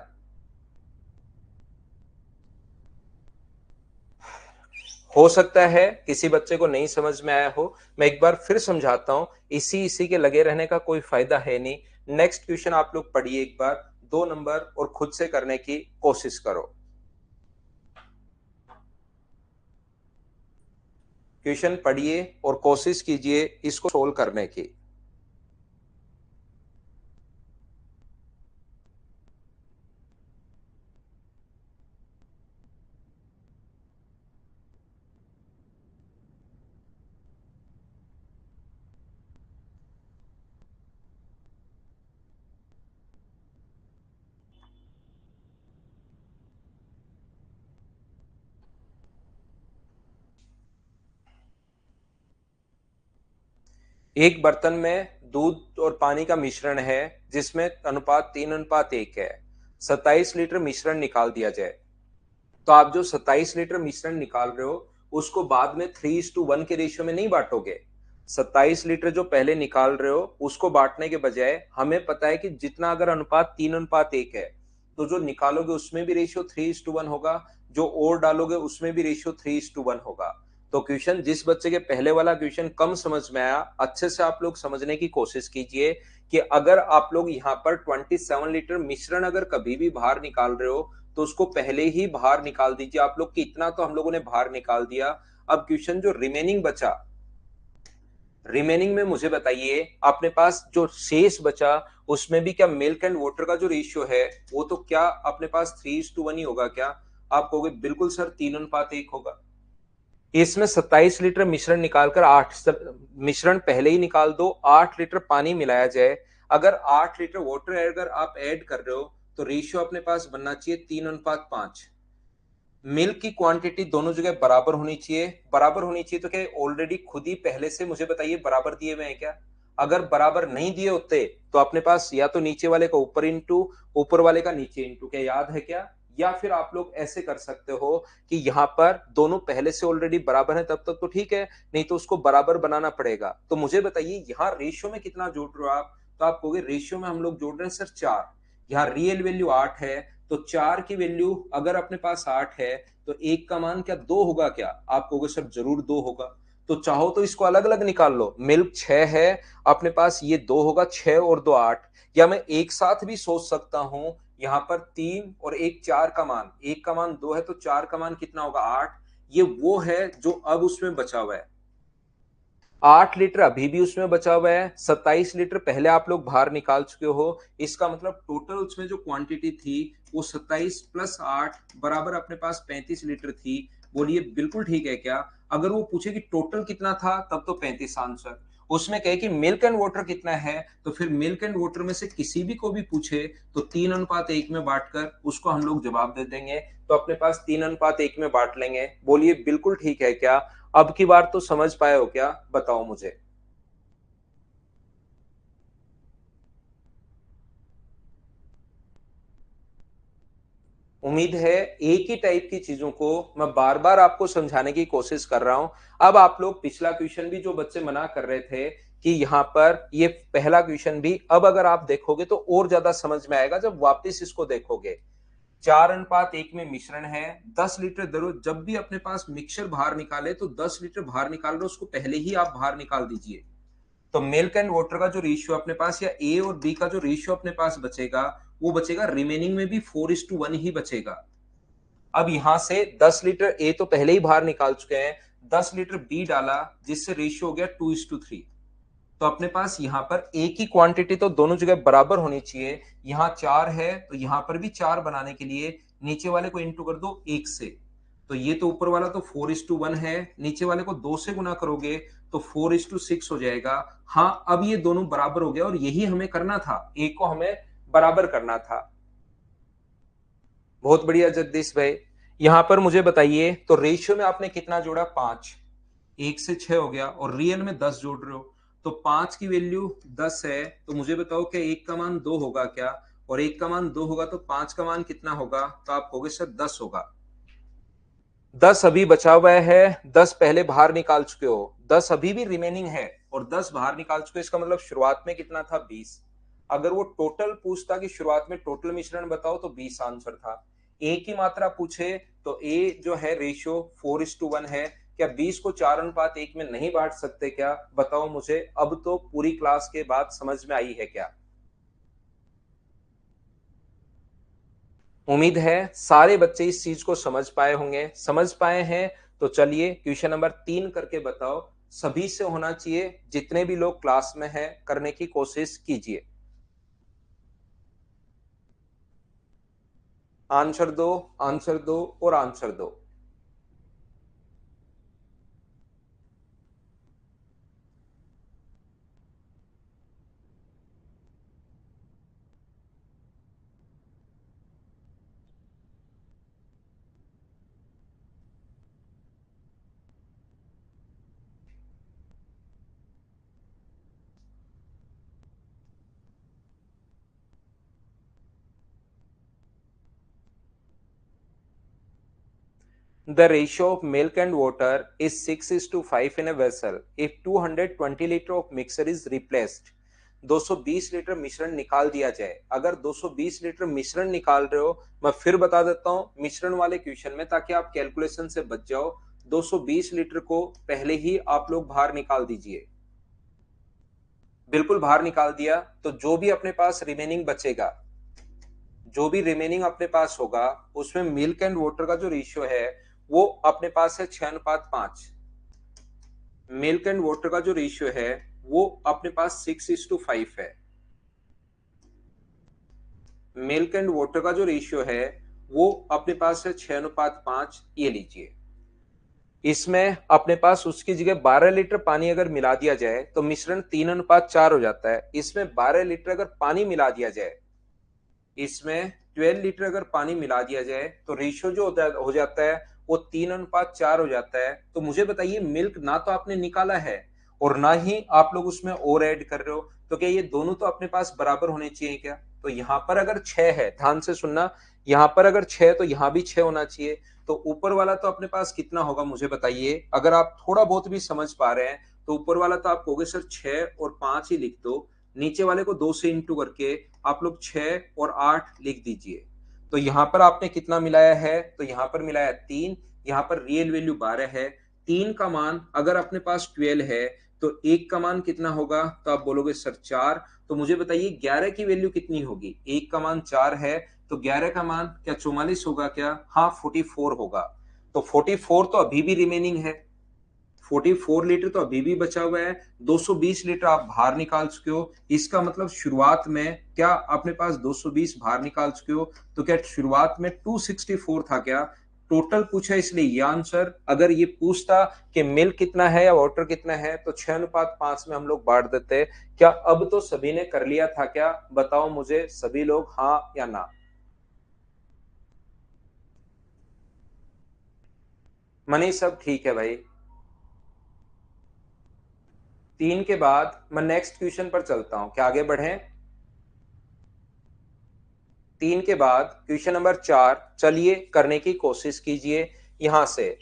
हो सकता है किसी बच्चे को नहीं समझ में आया हो, मैं एक बार फिर समझाता हूं। इसी इसी के लगे रहने का कोई फायदा है नहीं। नेक्स्ट क्वेश्चन आप लोग पढ़िए एक बार, 2 नंबर, और खुद से करने की कोशिश करो। क्वेश्चन पढ़िए और कोशिश कीजिए इसको सोल्व करने की। एक बर्तन में दूध और पानी का मिश्रण है जिसमें अनुपात 3:1 है। 27 लीटर मिश्रण निकाल दिया जाए, तो आप जो 27 लीटर मिश्रण निकाल रहे हो उसको बाद में 3:1 के रेशियो में नहीं बांटोगे। 27 लीटर जो पहले निकाल रहे हो उसको बांटने के बजाय हमें पता है कि जितना अगर अनुपात 3:1 है, तो जो निकालोगे उसमें भी रेशियो 3:1 होगा, जो और डालोगे उसमें भी रेशियो 3:1 होगा। तो क्वेश्चन जिस बच्चे के पहले वाला क्वेश्चन कम समझ में आया, अच्छे से आप लोग समझने की कोशिश कीजिए कि अगर आप लोग यहाँ पर 27 लीटर मिश्रण अगर कभी भी बाहर निकाल रहे हो तो उसको पहले ही बाहर निकाल दीजिए आप लोग कि इतना तो हम लोगों ने बाहर निकाल दिया। अब क्वेश्चन जो रिमेनिंग बचा, रिमेनिंग में मुझे बताइए अपने पास जो शेष बचा उसमें भी क्या मिल्क एंड वाटर का जो रेशियो है वो तो क्या अपने पास 3:1 ही होगा क्या? आप कहोगे बिल्कुल सर 3:1 होगा। इसमें 27 लीटर मिश्रण निकालकर 8 मिश्रण पहले ही निकाल दो, 8 लीटर पानी मिलाया जाए। अगर 8 लीटर वाटर अगर आप ऐड कर रहे हो तो रेशियो अपने पास बनना चाहिए 3:5। मिल्क की क्वांटिटी दोनों जगह बराबर होनी चाहिए, बराबर होनी चाहिए तो क्या ऑलरेडी खुद ही पहले से मुझे बताइए बराबर दिए हुए हैं क्या? अगर बराबर नहीं दिए होते तो अपने पास या तो नीचे वाले का ऊपर इंटू, ऊपर वाले का नीचे इंटू, क्या याद है क्या? या फिर आप लोग ऐसे कर सकते हो कि यहाँ पर दोनों पहले से ऑलरेडी बराबर है तब तक तो ठीक है, नहीं तो उसको बराबर बनाना पड़ेगा। तो मुझे बताइए यहाँ रेशियो में कितना जोड़ रहे हो आप? तो आप कहोगे रेशियो में हम लोग जोड़ रहे हैं सर 4। यहाँ रियल वैल्यू 8 है, तो 4 की वैल्यू अगर अपने पास 8 है तो 1 का मान क्या 2 होगा क्या? आप कहोगे सर जरूर 2 होगा। तो चाहो तो इसको अलग अलग निकाल लो, मिल्क 6 है अपने पास, ये 2 होगा, 6 और 2 8। या मैं एक साथ भी सोच सकता हूं, यहां पर 3 और 1 4 का मान, 1 का मान 2 है तो 4 का मान कितना होगा 8। ये वो है जो अब उसमें बचा हुआ है। 8 लीटर अभी भी उसमें बचा हुआ है, 27 लीटर पहले आप लोग बाहर निकाल चुके हो। इसका मतलब टोटल उसमें जो क्वांटिटी थी वो 27 + 8 बराबर अपने पास 35 लीटर थी। बोलिए बिल्कुल ठीक है क्या? अगर वो पूछे कि टोटल कितना था तब तो 35 आंसर। उसमें कहे कि मिल्क एंड वाटर कितना है तो फिर मिल्क एंड वाटर में से किसी भी को भी पूछे तो 3:1 में बांटकर उसको हम लोग जवाब दे देंगे। तो अपने पास 3:1 में बांट लेंगे। बोलिए बिल्कुल ठीक है क्या? अब की बार तो समझ पाए हो क्या? बताओ मुझे। उम्मीद है एक ही टाइप की चीजों को मैं बार बार आपको समझाने की कोशिश कर रहा हूं। अब आप लोग पिछला क्वेश्चन भी जो बच्चे मना कर रहे थे कि यहाँ पर ये पहला क्वेश्चन भी अब अगर आप देखोगे तो और ज्यादा समझ में आएगा जब वापस इसको देखोगे। 4:1 में मिश्रण है, 10 लीटर जरूर, जब भी अपने पास मिक्सचर बाहर निकाले तो 10 लीटर बाहर निकाल रहे हो उसको पहले ही आप बाहर निकाल दीजिए। तो मिल्क एंड वाटर का जो रेशियो अपने पास या ए और बी का जो रेशियो अपने पास बचेगा वो बचेगा रिमेनिंग में भी 4:1 ही बचेगा। अब यहां से 10 लीटर ए तो पहले ही बाहर निकाल चुके हैं, 10 लीटर बी डाला जिससे रेशियो हो गया 2:3। तो अपने पास यहां पर एक ही क्वांटिटी तो दोनों जगह बराबर होनी चाहिए। यहां 4 है तो यहां पर भी 4 बनाने के लिए नीचे वाले को इंटू कर दो 1 से। तो ये तो ऊपर वाला तो 4:1 है, नीचे वाले को 2 से गुना करोगे तो 4:6 हो जाएगा। हाँ अब ये दोनों बराबर हो गया और यही हमें करना था, एक को हमें बराबर करना था। बहुत बढ़िया जगदीश भाई। यहां पर मुझे बताइए तो रेशियो में आपने कितना जोड़ा? 5। 1 से 6 हो गया और रियल में 10 जोड़ रहे हो तो 5 की वैल्यू 10 है। तो मुझे बताओ क्या 1 का मान 2 होगा क्या? और 1 का मान 2 होगा तो 5 का मान कितना होगा? तो आप कहोगे सर 10 होगा। 10 अभी बचा हुआ है, 10 पहले बाहर निकाल चुके हो, 10 अभी भी रिमेनिंग है और 10 बाहर निकाल चुके हो। इसका मतलब शुरुआत में कितना था? 20। अगर वो टोटल पूछता कि शुरुआत में टोटल मिश्रण बताओ तो 20 आंसर था। ए की मात्रा पूछे तो ए जो है रेशियो 4:1 है। क्या 20 को 4:1 में नहीं बांट सकते क्या? बताओ मुझे। अब तो पूरी क्लास के बाद समझ में आई है क्या? उम्मीद है सारे बच्चे इस चीज को समझ पाए होंगे। समझ पाए हैं तो चलिए क्वेश्चन नंबर 3 करके बताओ। सभी से होना चाहिए, जितने भी लोग क्लास में हैं करने की कोशिश कीजिए। आंसर दो, आंसर दो और आंसर दो। The ratio of milk and water is 6:5 in a vessel. If 220 liter of mixture is replaced, 220 litre मिश्रण निकाल दिया जाए। अगर 220 लीटर मिश्रण निकाल रहे हो, मैं फिर बता देता हूं मिश्रण वाले क्वेश्चन में, ताकि आप कैलकुलेशन से बच जाओ। 220 लीटर को पहले ही आप लोग बाहर निकाल दीजिए। बिल्कुल बाहर निकाल दिया तो जो भी अपने पास रिमेनिंग बचेगा, जो भी रिमेनिंग अपने पास होगा, उसमें मिल्क एंड वाटर का जो रेशियो है वो अपने पास है 6:5। मिल्क एंड वाटर का जो रेशियो है वो अपने पास 6:5 है। मिल्क एंड वाटर का जो रेशियो है वो अपने पास है 6:5। ये लीजिए, इसमें अपने पास उसकी जगह 12 लीटर पानी अगर मिला दिया जाए तो मिश्रण 3:4 हो जाता है। इसमें 12 लीटर अगर पानी मिला दिया जाए, इसमें 12 लीटर अगर पानी मिला दिया जाए तो रेशियो जो हो जाता है वो 3:4 हो जाता है। तो मुझे बताइए, मिल्क ना तो आपने निकाला है और ना ही आप लोग उसमें और ऐड कर रहे हो, तो क्या ये दोनों तो अपने पास बराबर होने चाहिए क्या? तो यहां पर अगर 6 है, ध्यान से सुनना, यहां पर अगर 6 तो यहां भी 6 होना चाहिए। तो ऊपर वाला तो अपने पास कितना होगा मुझे बताइए? अगर आप थोड़ा बहुत भी समझ पा रहे हैं तो ऊपर वाला तो आप कहोगे सर 6 और 5 ही लिख दो, नीचे वाले को 2 से इंटू करके आप लोग 6 और 8 लिख दीजिए। तो यहां पर आपने कितना मिलाया है? तो यहां पर मिलाया 3। यहां पर रियल वैल्यू 12 है। 3 का मान अगर अपने पास 12 है तो 1 का मान कितना होगा? तो आप बोलोगे सर 4। तो मुझे बताइए 11 की वैल्यू कितनी होगी? 1 का मान 4 है तो 11 का मान क्या 44 होगा क्या? हाँ, 44 होगा। तो 44 तो अभी भी रिमेनिंग है, 44 लीटर तो अभी भी बचा हुआ है। 220 लीटर आप बाहर निकाल चुके हो। इसका मतलब शुरुआत में क्या अपने पास 220 बाहर निकाल चुके हो? तो क्या शुरुआत में 264 था क्या? टोटल पूछा इसलिए ये आंसर। अगर ये पूछता कि मिल्क कितना है या वाटर कितना है तो 6:5 में हम लोग बांट देते। क्या अब तो सभी ने कर लिया था क्या? बताओ मुझे सभी लोग, हाँ या ना। मनीष, सब ठीक है भाई। 3 के बाद मैं नेक्स्ट क्वेश्चन पर चलता हूं, क्या आगे बढ़े? 3 के बाद क्वेश्चन नंबर 4 चलिए करने की कोशिश कीजिए। यहां से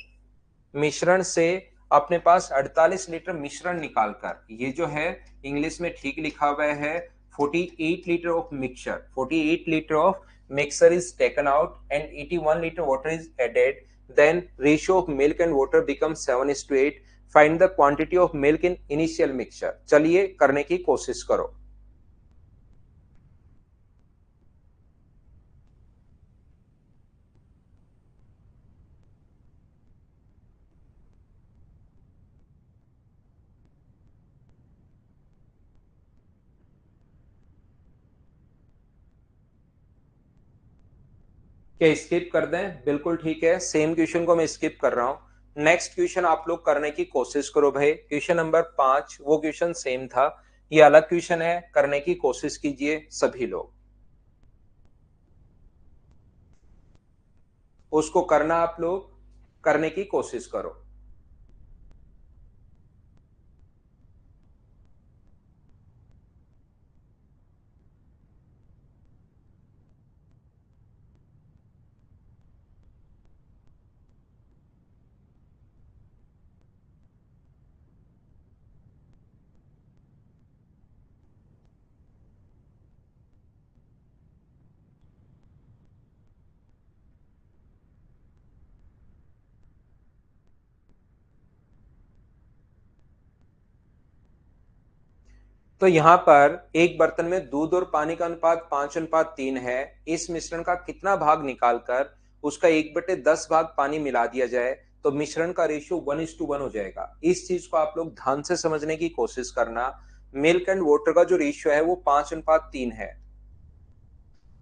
मिश्रण से अपने पास 48 लीटर मिश्रण निकालकर, ये जो है इंग्लिश में ठीक लिखा हुआ है 48 litre of mixture, 48 litre of mixer is taken out and 81 litre water is added, then ratio of milk and water become 7:8। Find the quantity of milk in initial mixture. चलिए करने की कोशिश करो। क्या स्किप कर दें? बिल्कुल ठीक है, सेम क्वेश्चन को मैं स्किप कर रहा हूं। नेक्स्ट क्वेश्चन आप लोग करने की कोशिश करो भाई। क्वेश्चन नंबर 5 वो क्वेश्चन सेम था, ये अलग क्वेश्चन है, करने की कोशिश कीजिए सभी लोग। उसको करना आप लोग, करने की कोशिश करो। तो यहां पर एक बर्तन में दूध और पानी का अनुपात 5:3 है। इस मिश्रण का कितना भाग निकालकर उसका 1/10 भाग पानी मिला दिया जाए तो मिश्रण का रेशियो 1:1 हो जाएगा। इस चीज को आप लोग ध्यान से समझने की कोशिश करना। मिल्क एंड वाटर का जो रेशियो है वो 5:3 है।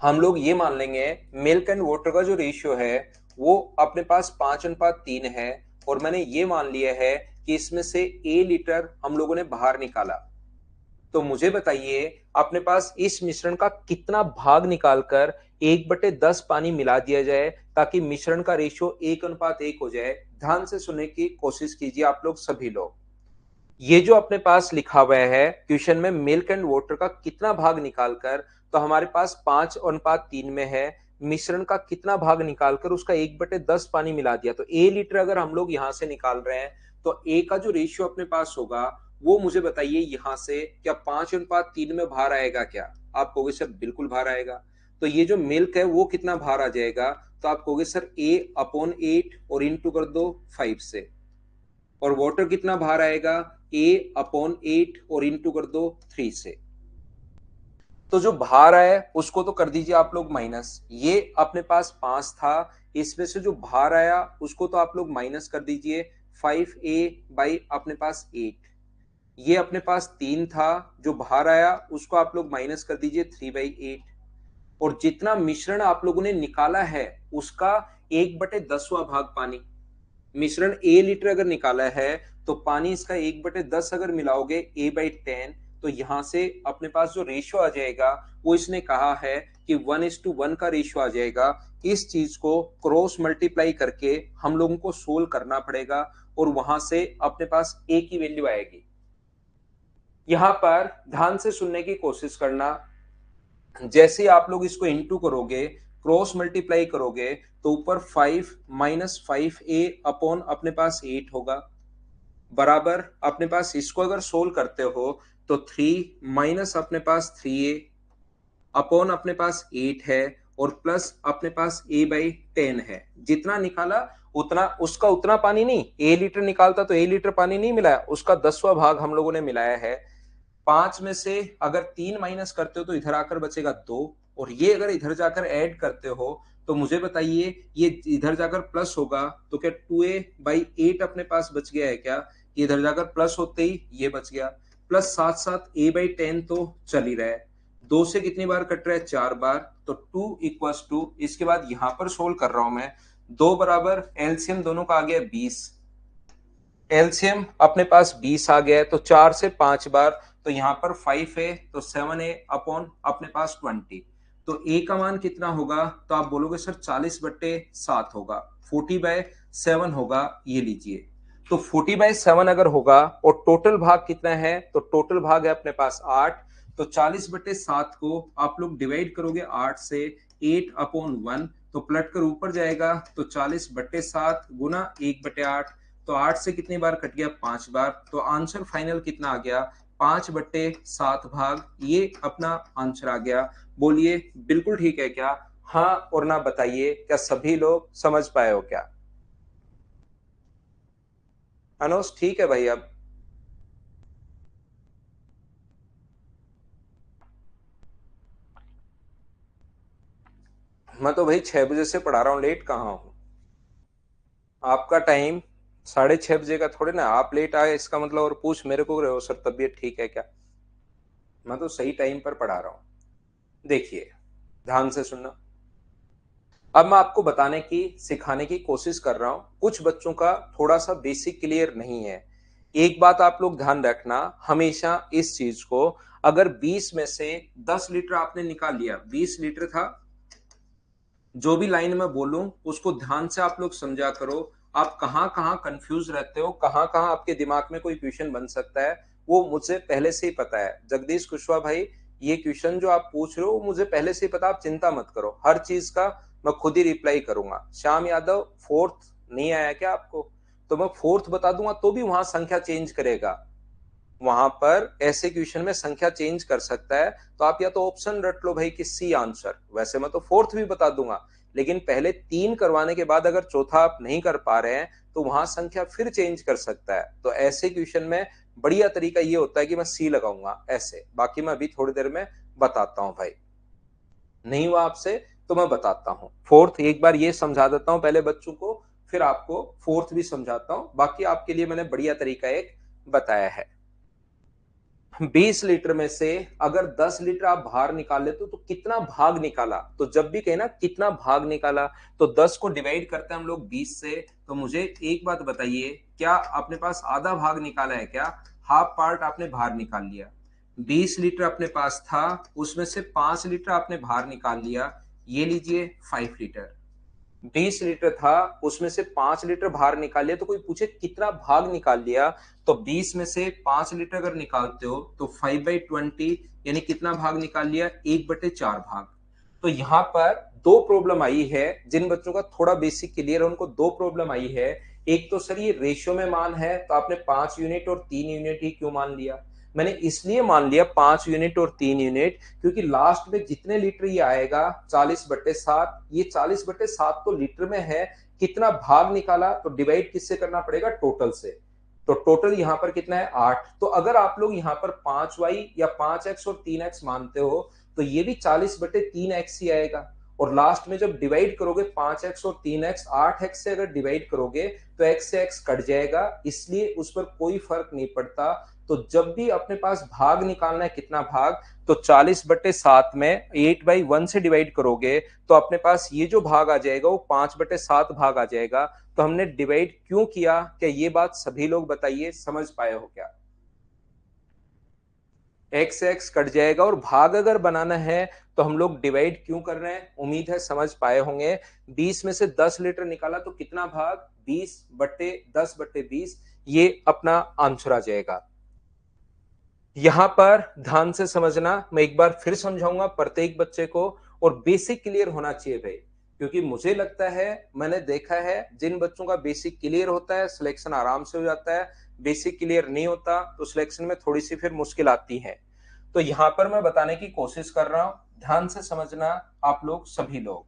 हम लोग ये मान लेंगे मिल्क एंड वाटर का जो रेशियो है वो अपने पास 5:3 है, और मैंने ये मान लिया है कि इसमें से ए लीटर हम लोगों ने बाहर निकाला। तो मुझे बताइए अपने पास इस मिश्रण का कितना भाग निकालकर 1/10 पानी मिला दिया जाए ताकि मिश्रण का रेशियो 1:1 हो जाए। ध्यान से सुनने की कोशिश कीजिए आप लोग सभी लोग। ये जो अपने पास लिखा हुआ है क्वेश्चन में मिल्क एंड वाटर का कितना भाग निकालकर, तो हमारे पास 5:3 में है। मिश्रण का कितना भाग निकालकर उसका 1/10 पानी मिला दिया। तो ए लीटर अगर हम लोग यहां से निकाल रहे हैं तो ए का जो रेशियो अपने पास होगा वो मुझे बताइए यहां से क्या 5:3 में भार आएगा क्या? आप कहोगे सर बिल्कुल भार आएगा। तो ये जो मिल्क है वो कितना भार आ जाएगा? तो आप कहोगे सर A/8 और इंटू कर दो 5 से। और वाटर कितना भार आएगा? A/8 और इंटू कर दो 3 से। तो जो भार है उसको तो कर दीजिए आप लोग माइनस। ये अपने पास 5 था, इसमें से जो भार आया उसको तो आप लोग माइनस कर दीजिए 5A बाई अपने पास 8। ये अपने पास 3 था, जो भार आया उसको आप लोग माइनस कर दीजिए 3/8। और जितना मिश्रण आप लोगों ने निकाला है उसका 1/10वां भाग पानी। मिश्रण ए लीटर अगर निकाला है तो पानी इसका 1/10 अगर मिलाओगे A/10, तो यहां से अपने पास जो रेशियो आ जाएगा वो इसने कहा है कि 1:1 का रेशियो आ जाएगा। इस चीज को क्रॉस मल्टीप्लाई करके हम लोगों को सोल्व करना पड़ेगा और वहां से अपने पास ए की वैल्यू आएगी। यहां पर ध्यान से सुनने की कोशिश करना। जैसे ही आप लोग इसको इंटू करोगे, क्रॉस मल्टीप्लाई करोगे, तो ऊपर 5 माइनस 5A अपॉन अपने पास 8 होगा, बराबर अपने पास इसको अगर सोल्व करते हो तो 3 माइनस अपने पास 3A अपॉन अपने पास 8 है और प्लस अपने पास A/10 है। जितना निकाला उतना, उसका उतना पानी नहीं, ए लीटर निकालता तो ए लीटर पानी नहीं मिलाया, उसका 10वां भाग हम लोगों ने मिलाया है। 5 में से अगर 3 माइनस करते हो तो इधर आकर बचेगा 2, और ये अगर इधर जाकर ऐड करते हो तो मुझे बताइए ये इधर जाकर प्लस होगा तो क्या 2A/8 अपने पास बच गया है क्या? ये इधर जाकर प्लस होते ही ये बच गया, प्लस साथ साथ A/10 तो चल ही रहा है। 2 से कितनी बार कट रहा है? 4 बार। तो 2 इक्वल्स टू, इसके बाद यहां पर सोल्व कर रहा हूं मैं, 2 बराबर एलसीएम दोनों का आ गया 20। एलसीएम अपने पास 20 आ गया है, तो 4 से 5 बार, तो यहां पर 5 है तो 7A अपॉन अपने पास 20। तो ए का मान कितना होगा? तो आप बोलोगे सर 40/7 होगा, 40/7 होगा, ये लीजिए। तो 40/7 अगर होगा और टोटल भाग कितना है? तो टोटल भाग है अपने पास 8। तो 40/7 को आप लोग डिवाइड करोगे 8 से, 8/1, तो पलट कर ऊपर जाएगा तो 40/7 गुना 1/8। तो 8 से कितनी बार कट गया? 5 बार। तो आंसर फाइनल कितना आ गया? 5/7 भाग, ये अपना आंसर आ गया। बोलिए बिल्कुल ठीक है क्या? हाँ और ना बताइए, क्या सभी लोग समझ पाए हो क्या? अनुज ठीक है भाई। अब मैं तो भाई 6 बजे से पढ़ा रहा हूँ, लेट कहाँ हूँ? आपका टाइम 6:30 बजे का थोड़े ना, आप लेट आए इसका मतलब और पूछ मेरे को रहे हो सर तबीयत ठीक है क्या? मैं तो सही टाइम पर पढ़ा रहा हूँ। देखिए ध्यान से सुनना। अब मैं आपको बताने की, सिखाने की कोशिश कर रहा हूं। कुछ बच्चों का थोड़ा सा बेसिक क्लियर नहीं है। एक बात आप लोग ध्यान रखना हमेशा इस चीज को, अगर 20 में से 10 लीटर आपने निकाल लिया, 20 लीटर था, जो भी लाइन में बोलूं उसको ध्यान से आप लोग समझा करो। आप कहां कहां कंफ्यूज रहते हो, कहां कहां आपके दिमाग में कोई क्वेश्चन बन सकता है, वो मुझे पहले से ही पता है। जगदीश कुशवाहा भाई, ये क्वेश्चन जो आप पूछ रहे हो मुझे पहले से ही पता, आप चिंता मत करो, हर चीज का मैं खुद ही रिप्लाई करूंगा। श्याम यादव फोर्थ नहीं आया क्या आपको? तो मैं फोर्थ बता दूंगा तो भी वहां संख्या चेंज करेगा, वहां पर ऐसे क्वेश्चन में संख्या चेंज कर सकता है। तो आप या तो ऑप्शन रट लो भाई कि सी आंसर, वैसे मैं तो फोर्थ भी बता दूंगा, लेकिन पहले 3 करवाने के बाद अगर चौथा आप नहीं कर पा रहे हैं तो वहां संख्या फिर चेंज कर सकता है। तो ऐसे क्वेश्चन में बढ़िया तरीका ये होता है कि मैं सी लगाऊंगा ऐसे। बाकी मैं अभी थोड़ी देर में बताता हूं भाई, नहीं हुआ आपसे तो मैं बताता हूं। फोर्थ एक बार ये समझा देता हूं पहले बच्चों को, फिर आपको फोर्थ भी समझाता हूं। बाकी आपके लिए मैंने बढ़िया तरीका एक बताया है। 20 लीटर में से अगर 10 लीटर आप बाहर निकाल लेते हो तो कितना भाग निकाला? तो जब भी कहे ना कितना भाग निकाला, तो 10 को डिवाइड करते हैं हम लोग 20 से। तो मुझे एक बात बताइए, क्या अपने पास आधा भाग निकाला है क्या? हाफ पार्ट आपने बाहर निकाल लिया। 20 लीटर अपने पास था, उसमें से 5 लीटर आपने बाहर निकाल लिया, ये लीजिए 5 लीटर। 20 लीटर था, उसमें से 5 लीटर बाहर निकाल लिया। तो कोई पूछे कितना भाग निकाल लिया, तो 20 में से 5 लीटर अगर निकालते हो तो 5/20 यानी कितना भाग निकाल लिया? 1/4 भाग। तो यहाँ पर दो प्रॉब्लम आई है। जिन बच्चों का थोड़ा बेसिक क्लियर है उनको दो प्रॉब्लम आई है। एक तो सर ये रेशियो में मान है, तो आपने 5 यूनिट और 3 यूनिट ही क्यों मान लिया? मैंने इसलिए मान लिया 5 यूनिट और 3 यूनिट, क्योंकि लास्ट में जितने लीटर ये आएगा 40/7, ये 40/7 तो लीटर में है। कितना भाग निकाला तो डिवाइड किससे करना पड़ेगा? टोटल से। तो टोटल यहां पर कितना है? 8। तो अगर आप लोग यहां पर 5y या 5x और 3x मानते हो तो ये भी 40/3x ही आएगा। और लास्ट में जब डिवाइड करोगे 5x और 3x, 8x से अगर डिवाइड करोगे तो x से x कट जाएगा, इसलिए उस पर कोई फर्क नहीं पड़ता। तो जब भी अपने पास भाग निकालना है, कितना भाग, तो 40/7 में 8/1 से डिवाइड करोगे तो अपने पास ये जो भाग आ जाएगा वो 5/7 भाग आ जाएगा। तो हमने डिवाइड क्यों किया? क्या ये बात सभी लोग बताइए समझ पाए हो क्या? एक्स एक्स कट जाएगा और भाग अगर बनाना है तो हम लोग डिवाइड क्यों कर रहे हैं? उम्मीद है समझ पाए होंगे। 20 में से 10 लीटर निकाला तो कितना भाग? 20/10/20, ये अपना आंसर आ जाएगा। यहां पर ध्यान से समझना, मैं एक बार फिर समझाऊंगा प्रत्येक बच्चे को, और बेसिक क्लियर होना चाहिए भाई, क्योंकि मुझे लगता है, मैंने देखा है जिन बच्चों का बेसिक क्लियर होता है सिलेक्शन आराम से हो जाता है, बेसिक क्लियर नहीं होता तो सिलेक्शन में थोड़ी सी फिर मुश्किल आती है। तो यहां पर मैं बताने की कोशिश कर रहा हूं, ध्यान से समझना आप लोग सभी लोग।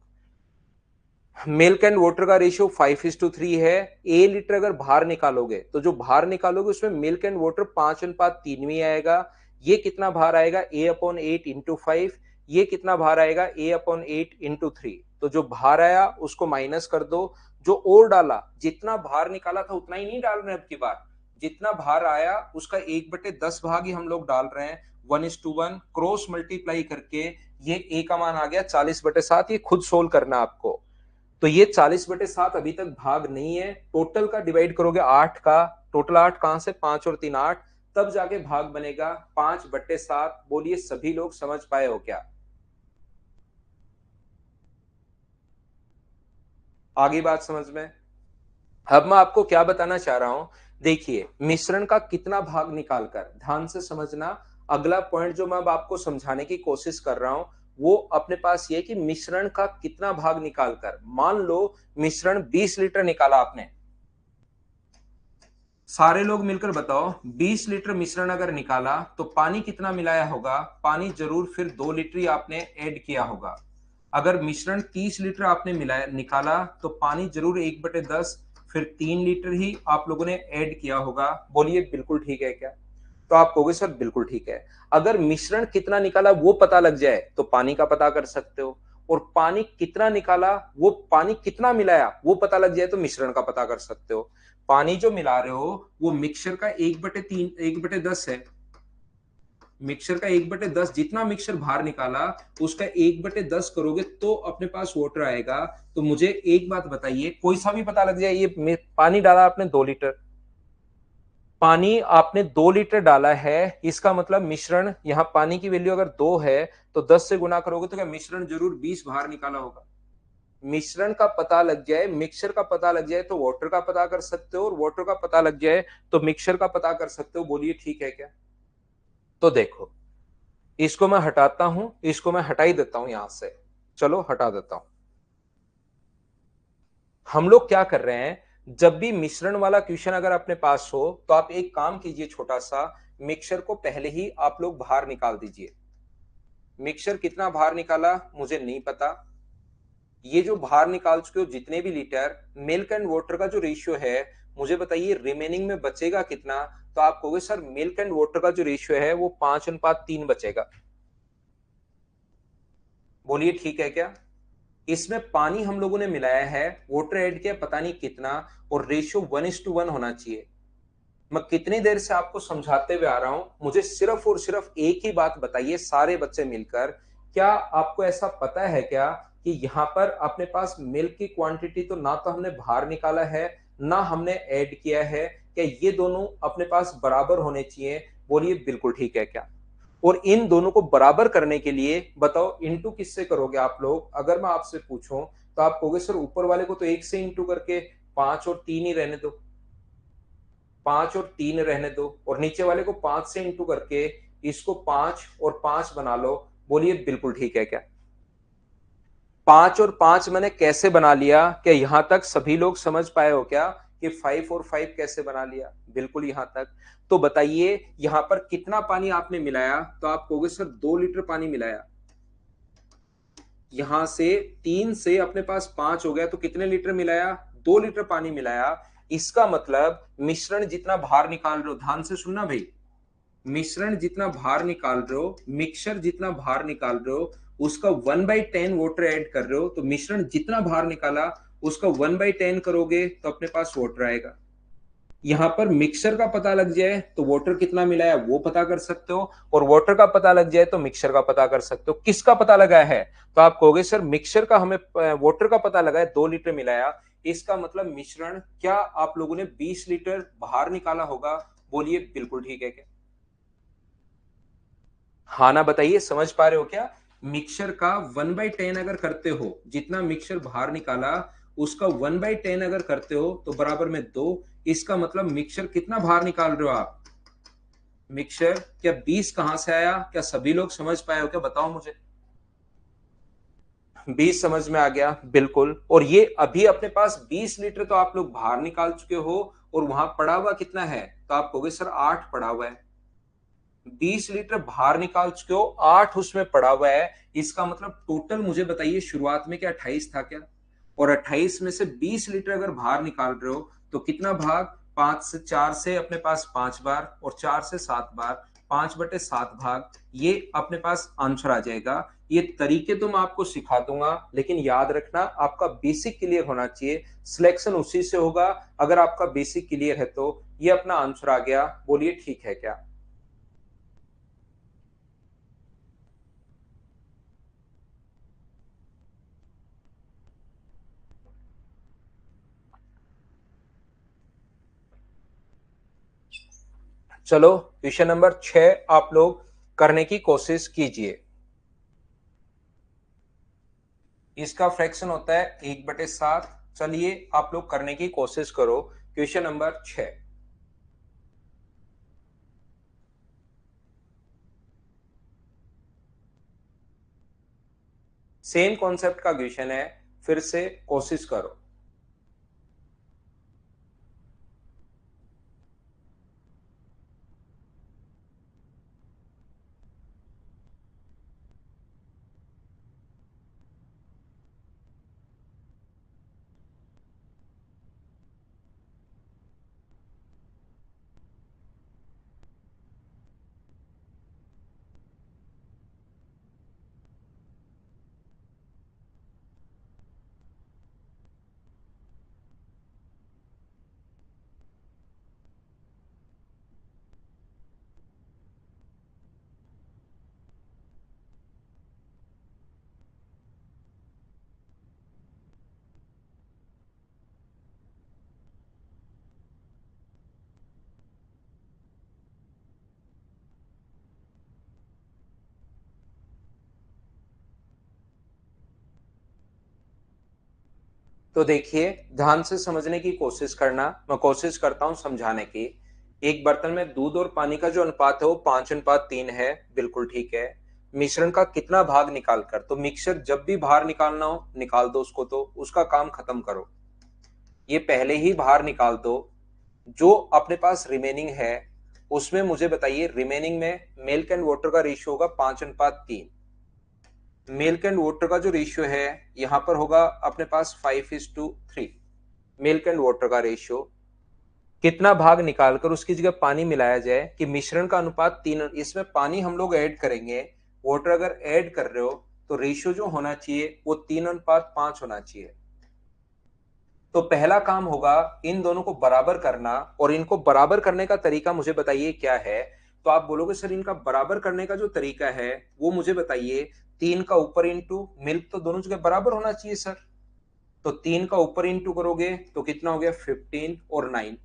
मिल्क एंड वाटर का रेशियो 5:3 है। ए लीटर अगर बाहर निकालोगे तो जो बाहर निकालोगे उसमें मिल्क एंड वाटर 5:3 में आएगा। ये कितना बाहर आएगा? A/8 into 5। ये कितना बाहर आएगा? A/8 into 3। तो जो बाहर आया उसको माइनस कर दो। जो और डाला, जितना बाहर निकाला था उतना ही नहीं डाल रहे अब की बार, जितना बाहर आया उसका 1/10 भाग ही हम लोग डाल रहे हैं। 1:1 क्रॉस मल्टीप्लाई करके ये ए का मान आ गया 40/7। ये खुद सोल्व करना आपको। तो ये 40/7 अभी तक भाग नहीं है। टोटल का डिवाइड करोगे 8 का, टोटल 8 कहां से? 5 और 3 8, तब जाके भाग बनेगा 5/7। बोलिए सभी लोग समझ पाए हो क्या? आगे बात समझ में। अब मैं आपको क्या बताना चाह रहा हूं, देखिए मिश्रण का कितना भाग निकालकर, ध्यान से समझना। अगला पॉइंट जो मैं अब आपको समझाने की कोशिश कर रहा हूं वो अपने पास ये कि मिश्रण का कितना भाग निकालकर, मान लो मिश्रण 20 लीटर निकाला आपने, सारे लोग मिलकर बताओ 20 लीटर मिश्रण अगर निकाला तो पानी कितना मिलाया होगा? पानी जरूर फिर 2 लीटर ही आपने ऐड किया होगा। अगर मिश्रण 30 लीटर आपने मिलाया निकाला तो पानी जरूर 1/10 फिर 3 लीटर ही आप लोगों ने ऐड किया होगा। बोलिए बिल्कुल ठीक है क्या? तो आप कहोगे सर बिल्कुल ठीक है। अगर मिश्रण कितना निकाला वो पता लग जाए तो पानी का पता कर सकते हो, और पानी कितना निकाला, वो पानी कितना मिलाया वो पता लग जाए तो मिश्रण का पता कर सकते हो। पानी जो मिला रहे हो वो मिक्सचर का 1/3 1/10 है। मिक्सचर का 1/10, जितना मिक्सचर बाहर निकाला उसका 1/10 करोगे तो अपने पास वाटर आएगा। तो मुझे एक बात बताइए, कोई सा भी पता लग जाए, ये पानी डाला आपने 2 लीटर, पानी आपने 2 लीटर डाला है, इसका मतलब मिश्रण, यहां पानी की वैल्यू अगर 2 है तो 10 से गुना करोगे तो क्या मिश्रण जरूर 20 बाहर निकाला होगा? मिश्रण का पता लग जाए, मिक्सचर का पता लग जाए तो वाटर का पता कर सकते हो, और वाटर का पता लग जाए तो मिक्सचर का पता कर सकते हो। बोलिए ठीक है क्या? तो देखो, इसको मैं हटाता हूं, इसको मैं हटा ही देता हूं यहां से। चलो हटा देता हूं। हम लोग क्या कर रहे हैं, जब भी मिश्रण वाला क्वेश्चन अगर अपने पास हो तो आप एक काम कीजिए, छोटा सा, मिक्सचर को पहले ही आप लोग बाहर निकाल दीजिए। मिक्सचर कितना बाहर निकाला मुझे नहीं पता। ये जो बाहर निकाल चुके हो जितने भी लीटर, मिल्क एंड वाटर का जो रेशियो है मुझे बताइए रिमेनिंग में बचेगा कितना? तो आप कहोगे सर मिल्क एंड वाटर का जो रेशियो है वो 5:3 बचेगा। बोलिए ठीक है क्या? इसमें पानी हम लोगों ने मिलाया है, वाटर ऐड किया पता नहीं कितना, और रेशियो 1:1 होना चाहिए। मैं कितनी देर से आपको समझाते हुए आ रहा हूं, मुझे सिर्फ और सिर्फ एक ही बात बताइए सारे बच्चे मिलकर, क्या आपको ऐसा पता है क्या कि यहां पर अपने पास मिल्क की क्वांटिटी तो ना तो हमने बाहर निकाला है ना हमने ऐड किया है, क्या ये दोनों अपने पास बराबर होने चाहिए? बोलिए बिल्कुल ठीक है क्या? और इन दोनों को बराबर करने के लिए बताओ इंटू किससे करोगे आप लोग? अगर मैं आपसे पूछूं तो आप कहोगे सर ऊपर वाले को तो 1 से इंटू करके 5 और 3 ही रहने दो, 5 और 3 रहने दो, और नीचे वाले को 5 से इंटू करके इसको 5 और 5 बना लो। बोलिए बिल्कुल ठीक है क्या? 5 और 5 मैंने कैसे बना लिया? क्या यहां तक सभी लोग समझ पाए हो क्या कि 5 और 5 कैसे बना लिया? बिल्कुल यहां तक। तो बताइए यहां पर कितना पानी आपने मिलाया? तो आप कहोगे सर 2 लीटर पानी मिलाया। यहां से 3 से अपने पास 5 हो गया तो कितने लीटर मिलाया? 2 लीटर पानी मिलाया। इसका मतलब मिश्रण जितना बाहर निकाल रहे हो, ध्यान से सुनना भाई, मिश्रण जितना बाहर निकाल रहे हो, मिक्सचर जितना बाहर निकाल रहे हो, उसका 1/10 वाटर ऐड कर रहे हो, तो मिश्रण जितना बाहर निकाला उसका 1/10 करोगे तो अपने पास वाटर आएगा। यहां पर मिक्सचर का पता लग जाए तो वाटर कितना मिलाया वो पता कर सकते हो, और वाटर का पता लग जाए तो मिक्सचर का पता कर सकते हो। किसका पता लगा है? तो आप कहोगे सर मिक्सचर का हमें वाटर का पता लगा है, 2 लीटर मिलाया। इसका मतलब मिश्रण क्या आप लोगों ने 20 लीटर बाहर निकाला होगा? बोलिए बिल्कुल ठीक है क्या? हाँ ना बताइए, समझ पा रहे हो क्या? मिक्सचर का 1/10 अगर करते हो, जितना मिक्सचर बाहर निकाला उसका 1/10 अगर करते हो तो बराबर में 2। इसका मतलब मिक्सचर कितना बाहर निकाल रहे हो आप? मिक्सचर क्या 20 कहां से आया? क्या सभी लोग समझ पाए हो क्या? बताओ मुझे। 20 समझ में आ गया, बिल्कुल। और ये अभी अपने पास 20 लीटर तो आप लोग बाहर निकाल चुके हो, और वहां पड़ा हुआ कितना है? तो आप कहोगे सर 8 पड़ा हुआ है। 20 लीटर बाहर निकाल चुके हो, 8 उसमें पड़ा हुआ है। इसका मतलब टोटल मुझे बताइए शुरुआत में क्या 28 था क्या? और 28 में से 20 लीटर अगर बाहर निकाल रहे हो तो कितना भाग? 5 से 4 से अपने पास 5 बार, और 4 से 7 बार, 5/7 भाग। ये अपने पास आंसर आ जाएगा। ये तरीके तो मैं आपको सिखा दूंगा, लेकिन याद रखना आपका बेसिक क्लियर होना चाहिए। सिलेक्शन उसी से होगा अगर आपका बेसिक क्लियर है। तो ये अपना आंसर आ गया। बोलिए ठीक है क्या? चलो क्वेश्चन नंबर 6 आप लोग करने की कोशिश कीजिए। इसका फ्रैक्शन होता है 1/7। चलिए आप लोग करने की कोशिश करो। Question number 6। सेम कॉन्सेप्ट का क्वेश्चन है, फिर से कोशिश करो। तो देखिए ध्यान से समझने की कोशिश करना, मैं कोशिश करता हूं समझाने की। एक बर्तन में दूध और पानी का जो अनुपात है वो 5:3 है, बिल्कुल ठीक है। मिश्रण का कितना भाग निकाल कर, तो मिक्सचर जब भी बाहर निकालना हो निकाल दो उसको, तो उसका काम खत्म करो। ये पहले ही बाहर निकाल दो। जो अपने पास रिमेनिंग है उसमें मुझे बताइए, रिमेनिंग में मिल्क एंड वाटर का रेशियो होगा 5:3। मिल्क एंड वाटर का जो रेशियो है यहां पर होगा अपने पास 5:3। मिल्क एंड वाटर का रेशियो कितना भाग निकालकर उसकी जगह पानी मिलाया जाए कि मिश्रण का अनुपात 3। इसमें पानी हम लोग ऐड करेंगे, वाटर अगर ऐड कर रहे हो तो रेशियो जो होना चाहिए वो 3:5 होना चाहिए। तो पहला काम होगा इन दोनों को बराबर करना, और इनको बराबर करने का तरीका मुझे बताइए क्या है? तो आप बोलोगे सर इनका बराबर करने का जो तरीका है वो मुझे बताइए। 3 का ऊपर इंटू मिल्क, तो दोनों जगह बराबर होना चाहिए सर। तो 3 का ऊपर इंटू करोगे तो कितना हो गया? 15 और 9।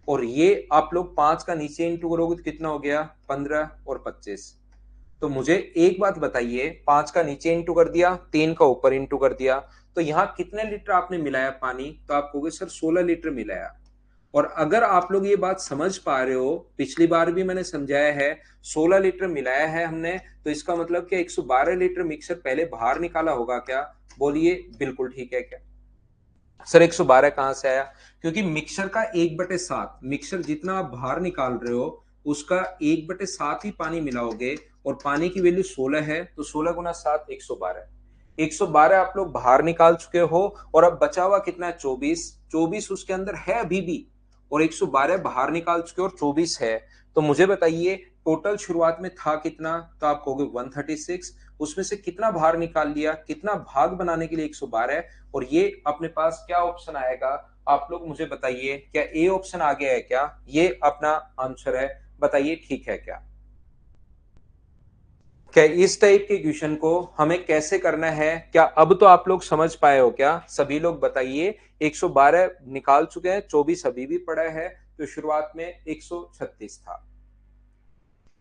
और ये आप लोग 5 का नीचे इंटू करोगे तो कितना हो गया? 15 और 25। तो मुझे एक बात बताइए, 5 का नीचे इंटू कर दिया, 3 का ऊपर इंटू कर दिया, तो यहां कितने लीटर आपने मिलाया पानी? तो आप कहोगे सर 16 लीटर मिलाया। और अगर आप लोग ये बात समझ पा रहे हो, पिछली बार भी मैंने समझाया है, 16 लीटर मिलाया है हमने, तो इसका मतलब कि 112 लीटर मिक्सर पहले बाहर निकाला होगा क्या? बोलिए बिल्कुल ठीक है क्या? सर 112 कहां से आया? क्योंकि मिक्सर का 1/7, मिक्सर जितना आप बाहर निकाल रहे हो उसका 1/7 ही पानी मिलाओगे, और पानी की वैल्यू 16 है, तो 16 गुना 7 112। 112 आप लोग बाहर निकाल चुके हो, और अब बचा हुआ कितना है? 24। 24 उसके अंदर है अभी भी, और 112 बाहर निकाल चुके हो और 24 है। तो मुझे बताइए टोटल शुरुआत में था कितना? तो आप कहोगे 136। उसमें से कितना बाहर निकाल लिया, कितना भाग बनाने के लिए 112, और ये अपने पास क्या ऑप्शन आएगा? आप लोग मुझे बताइए, क्या ए ऑप्शन आ गया है क्या? ये अपना आंसर है, बताइए ठीक है क्या? क्या इस टाइप के क्वेश्चन को हमें कैसे करना है, क्या अब तो आप लोग समझ पाए हो क्या? सभी लोग बताइए। 112 निकाल चुके हैं, 24 अभी भी पड़ा है, तो शुरुआत में 136 था।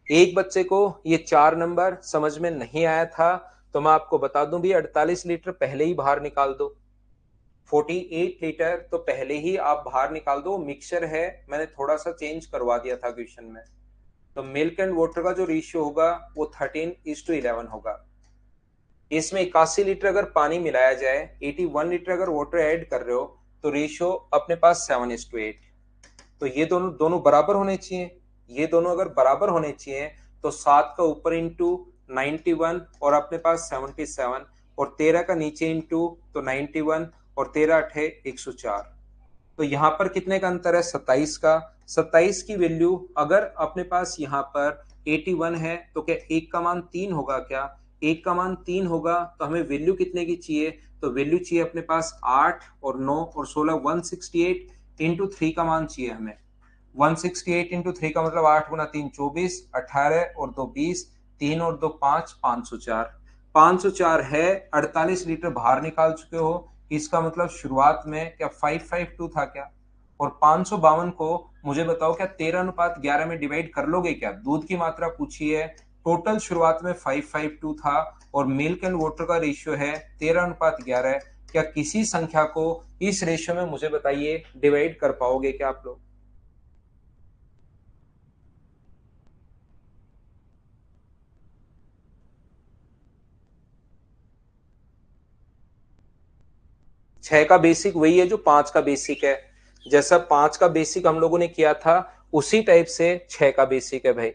एक बच्चे को ये 4 नंबर समझ में नहीं आया था, तो मैं आपको बता दूं भी 48 लीटर पहले ही बाहर निकाल दो। 48 लीटर तो पहले ही आप बाहर निकाल दो। मिक्सचर है, मैंने थोड़ा सा चेंज करवा दिया था क्वेश्चन में। तो मिल्क एंड वाटर का जो रेशियो होगा वो 13:11 होगा। इसमें 81 लीटर अगर पानी मिलाया जाए, 81 लीटर अगर वाटर ऐड कर रहे हो, तो रेशियो अपने पास 7:8। तो ये दोनों दोनों बराबर होने चाहिए। ये दोनों अगर बराबर होने चाहिए, तो 7 का ऊपर इंटू 91 और अपने पास 77, और 13 का नीचे इंटू तो 91, और 13 अठे 104। तो यहाँ पर कितने का अंतर है? 27 का। 27 की वैल्यू अगर अपने पास यहाँ पर 81 है, तो क्या एक का मान 3 होगा क्या? एक का मान 3 होगा, तो हमें वैल्यू कितने की चाहिए? तो वैल्यू चाहिए अपने पास 8 और 9 और 16, 168 इंटू 3 का मान चाहिए हमें। 168 इंटू 3 का मतलब 8 गुना 3 24, 18 और 2 20, 3 और 2 5, 504। 504 है, 48 लीटर बाहर निकाल चुके हो। इसका मतलब शुरुआत में क्या 552 था क्या? और 552 को मुझे बताओ क्या 13:11 में डिवाइड कर लोगे क्या? दूध की मात्रा पूछी है, टोटल शुरुआत में 552 था, और मिल्क एंड वाटर का रेशियो है 13:11। क्या किसी संख्या को इस रेशियो में मुझे बताइए डिवाइड कर पाओगे क्या आप लोग? छह का बेसिक वही है जो 5 का बेसिक है। जैसा 5 का बेसिक हम लोगों ने किया था, उसी टाइप से 6 का बेसिक है भाई।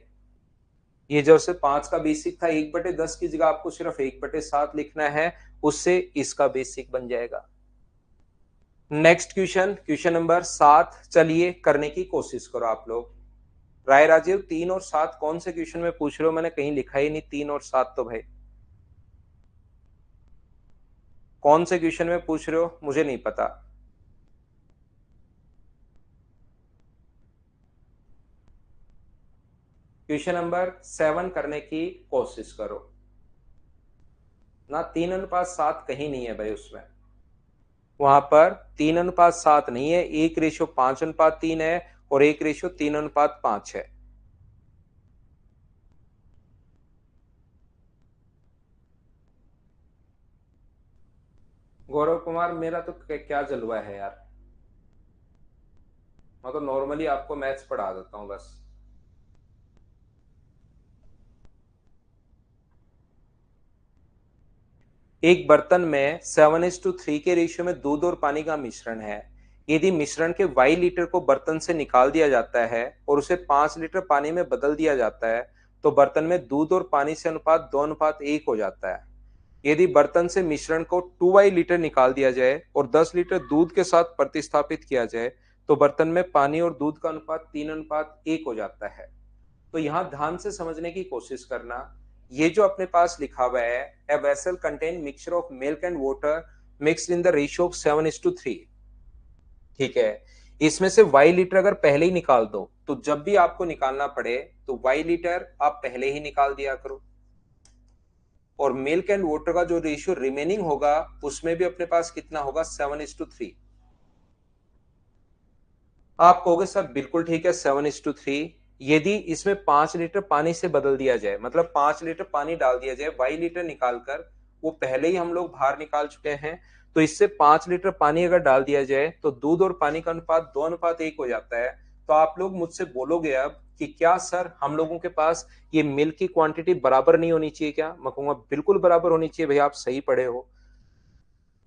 ये जैसे 5 का बेसिक था, 1/10 की जगह आपको सिर्फ 1/7 लिखना है, उससे इसका बेसिक बन जाएगा। नेक्स्ट क्वेश्चन, क्वेश्चन नंबर 7, चलिए करने की कोशिश करो आप लोग। राय राजीव 3 और 7 कौन से क्वेश्चन में पूछ रहे हो? मैंने कहीं लिखा ही नहीं 3 और 7 तो भाई। कौन से क्वेश्चन में पूछ रहे हो मुझे नहीं पता। क्वेश्चन नंबर 7 करने की कोशिश करो ना। 3:7 कहीं नहीं है भाई उसमें। वहां पर 3:7 नहीं है, 1:5:3 है, और 1:3:5 है। गौरव कुमार मेरा तो क्या जलवा है यार। मैं तो नॉर्मली आपको मैथ्स पढ़ा देता हूँ बस। एक बर्तन में 7:3 के रेशियो में दूध और पानी का मिश्रण है। यदि मिश्रण के वाई लीटर को बर्तन से निकाल दिया जाता है और उसे 5 लीटर पानी में बदल दिया जाता है, तो बर्तन में दूध और पानी से अनुपात 2:1 हो जाता है। यदि बर्तन से मिश्रण को 2 लीटर निकाल दिया जाए और 10 लीटर दूध के साथ प्रतिस्थापित किया जाए, तो बर्तन में पानी और दूध का अनुपात 3:1 हो जाता है। तो यहां ध्यान से समझने की कोशिश करना। ये जो अपने पास लिखा हुआ है, a vessel contain mixture of milk and water mixed in the ratio of 7:3। ठीक है, इसमें से वाई लीटर अगर पहले ही निकाल दो, तो जब भी आपको निकालना पड़े तो वाई लीटर आप पहले ही निकाल दिया करो, और मिल्क एंड वाटर का जो रेशियो रिमेनिंग होगा उसमें भी अपने पास कितना होगा? 7:3। आप कहोगे सर बिल्कुल ठीक है 7:3। यदि इसमें 5 लीटर पानी से बदल दिया जाए, मतलब 5 लीटर पानी डाल दिया जाए, वाई लीटर निकालकर, वो पहले ही हम लोग बाहर निकाल चुके हैं, तो इससे 5 लीटर पानी अगर डाल दिया जाए तो दूध और पानी का अनुपात 2:1 हो जाता है। तो आप लोग मुझसे बोलोगे अब कि क्या सर हम लोगों के पास ये मिल्क की क्वांटिटी बराबर नहीं होनी चाहिए क्या? मैं कहूंगा बिल्कुल बराबर होनी चाहिए भाई, आप सही पढ़े हो।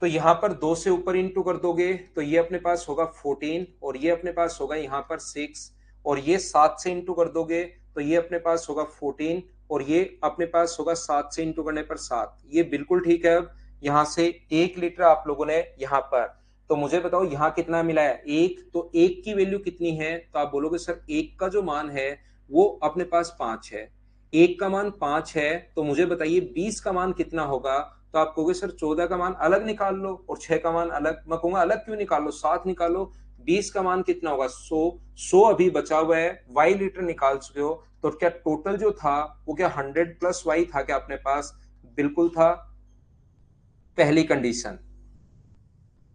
तो यहां पर 2 से ऊपर इंटू कर दोगे तो ये अपने पास होगा 14 और ये अपने पास होगा यहाँ पर 6 और ये 7 से इंटू कर दोगे तो ये अपने पास होगा 14 और ये अपने पास होगा 7 से इंटू करने पर 7। ये बिल्कुल ठीक है। अब यहाँ से 1 लीटर आप लोगों ने यहाँ पर, तो मुझे बताओ यहाँ कितना मिला है, एक, तो एक की वैल्यू कितनी है, तो आप बोलोगे सर एक का जो मान है वो अपने पास 5 है, एक का मान 5 है, तो मुझे बताइए 20 का मान कितना होगा। तो आप कहोगे सर 14 का मान अलग निकाल लो और 6 का मान अलग। मैं कहूंगा अलग क्यों निकालो, 7 निकालो। 20 का मान कितना होगा 100 अभी बचा हुआ है, वाई लीटर निकाल चुके हो, तो क्या टोटल जो था वो क्या 100 प्लस वाई था क्या अपने पास, बिल्कुल था। पहली कंडीशन,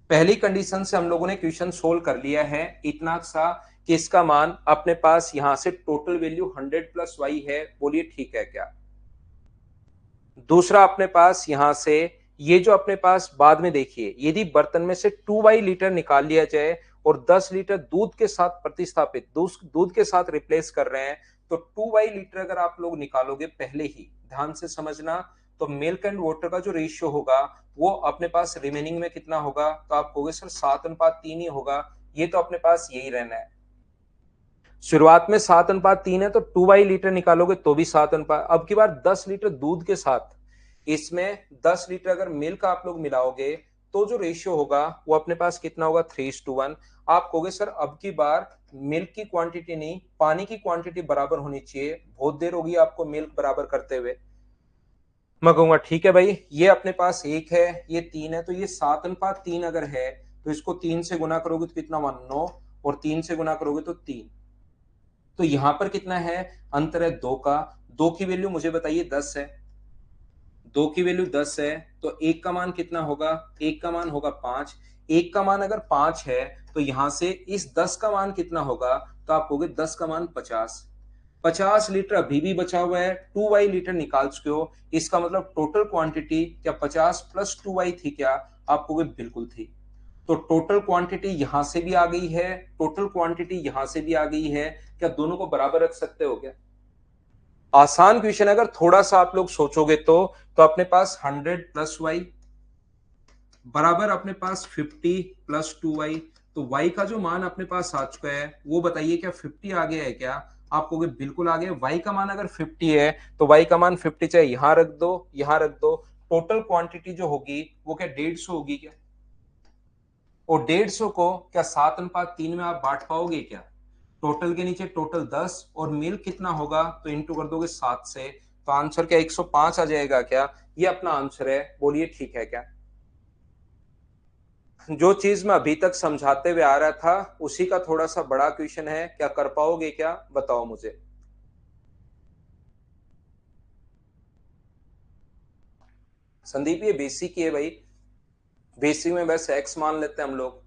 पहली कंडीशन से हम लोगों ने क्वेश्चन सोल्व कर लिया है इतना सा कि इसका मान अपने पास यहां से टोटल वैल्यू 100 प्लस वाई है। बोलिए ठीक है क्या। दूसरा अपने पास यहां से ये जो अपने पास बाद में देखिए, यदि बर्तन में से 2 वाई लीटर निकाल लिया जाए और 10 लीटर दूध के साथ प्रतिस्थापित, दूध के साथ रिप्लेस कर रहे हैं, तो 2 वाई लीटर अगर आप लोग निकालोगे पहले ही, ध्यान से समझना, तो मिल्क एंड वाटर का जो रेशियो होगा वो अपने पास रिमेनिंग में कितना होगा, तो आप कहोगे सर 7:3 ही होगा। ये तो अपने पास यही रहना है। शुरुआत में 7:3 है तो 2 वाई लीटर निकालोगे तो भी 7 अनुपात। अब की बार 10 लीटर दूध के साथ इसमें 10 लीटर अगर मिल्क आप लोग मिलाओगे तो जो रेशियो होगा वो अपने पास कितना होगा 3:1। आप कहोगे सर अब की बार मिल्क की क्वांटिटी नहीं, पानी की क्वांटिटी बराबर होनी चाहिए, बहुत देर होगी आपको मिल्क बराबर करते हुए। मैं कहूंगा ठीक है भाई, ये अपने पास 1 है, ये 3 है, तो ये 7:3 अगर है तो इसको 3 से गुना करोगे तो कितना हुआ 9, और 3 से गुना करोगे तो 3। तो यहां पर कितना है, अंतर है 2 का। 2 की वैल्यू मुझे बताइए 10 है, 2 की वैल्यू 10 है, तो एक का मान कितना होगा, एक का मान होगा 5। एक का मान अगर 5 है तो यहां से इस 10 का मान कितना होगा, तो आप कहोगे 10 का मान 50। 50 लीटर अभी भी बचा हुआ है, 2 वाई लीटर निकाल चुके हो, इसका मतलब टोटल क्वांटिटी क्या 50 प्लस 2 वाई थी क्या, आप कहोगे बिल्कुल थी। तो टोटल क्वांटिटी यहां से भी आ गई है, टोटल क्वांटिटी यहां से भी आ गई है, क्या दोनों को बराबर रख सकते हो क्या। आसान क्वेश्चन, अगर थोड़ा सा आप लोग सोचोगे तो अपने पास 100 प्लस वाई बराबर अपने पास 50 प्लस 2 वाई। तो वाई का जो मान अपने पास आ चुका है वो बताइए क्या 50 आ गया है क्या, आप कहोगे बिल्कुल आ गया। वाई का मान अगर 50 है तो वाई का मान 50 चाहे यहां रख दो यहां रख दो, टोटल क्वांटिटी जो होगी वो क्या 150 होगी क्या, और 150 को क्या 7:3 में आप बांट पाओगे क्या। टोटल के नीचे टोटल 10 और मिल्क कितना होगा तो इंटू कर दोगे 7 से, तो आंसर क्या 105 आ जाएगा क्या, ये अपना आंसर है। बोलिए ठीक है क्या। जो चीज मैं अभी तक समझाते हुए आ रहा था उसी का थोड़ा सा बड़ा क्वेश्चन है, क्या कर पाओगे क्या, बताओ मुझे। संदीप ये बेसिक ही है भाई, बेसिक में बस एक्स मान लेते हैं हम लोग,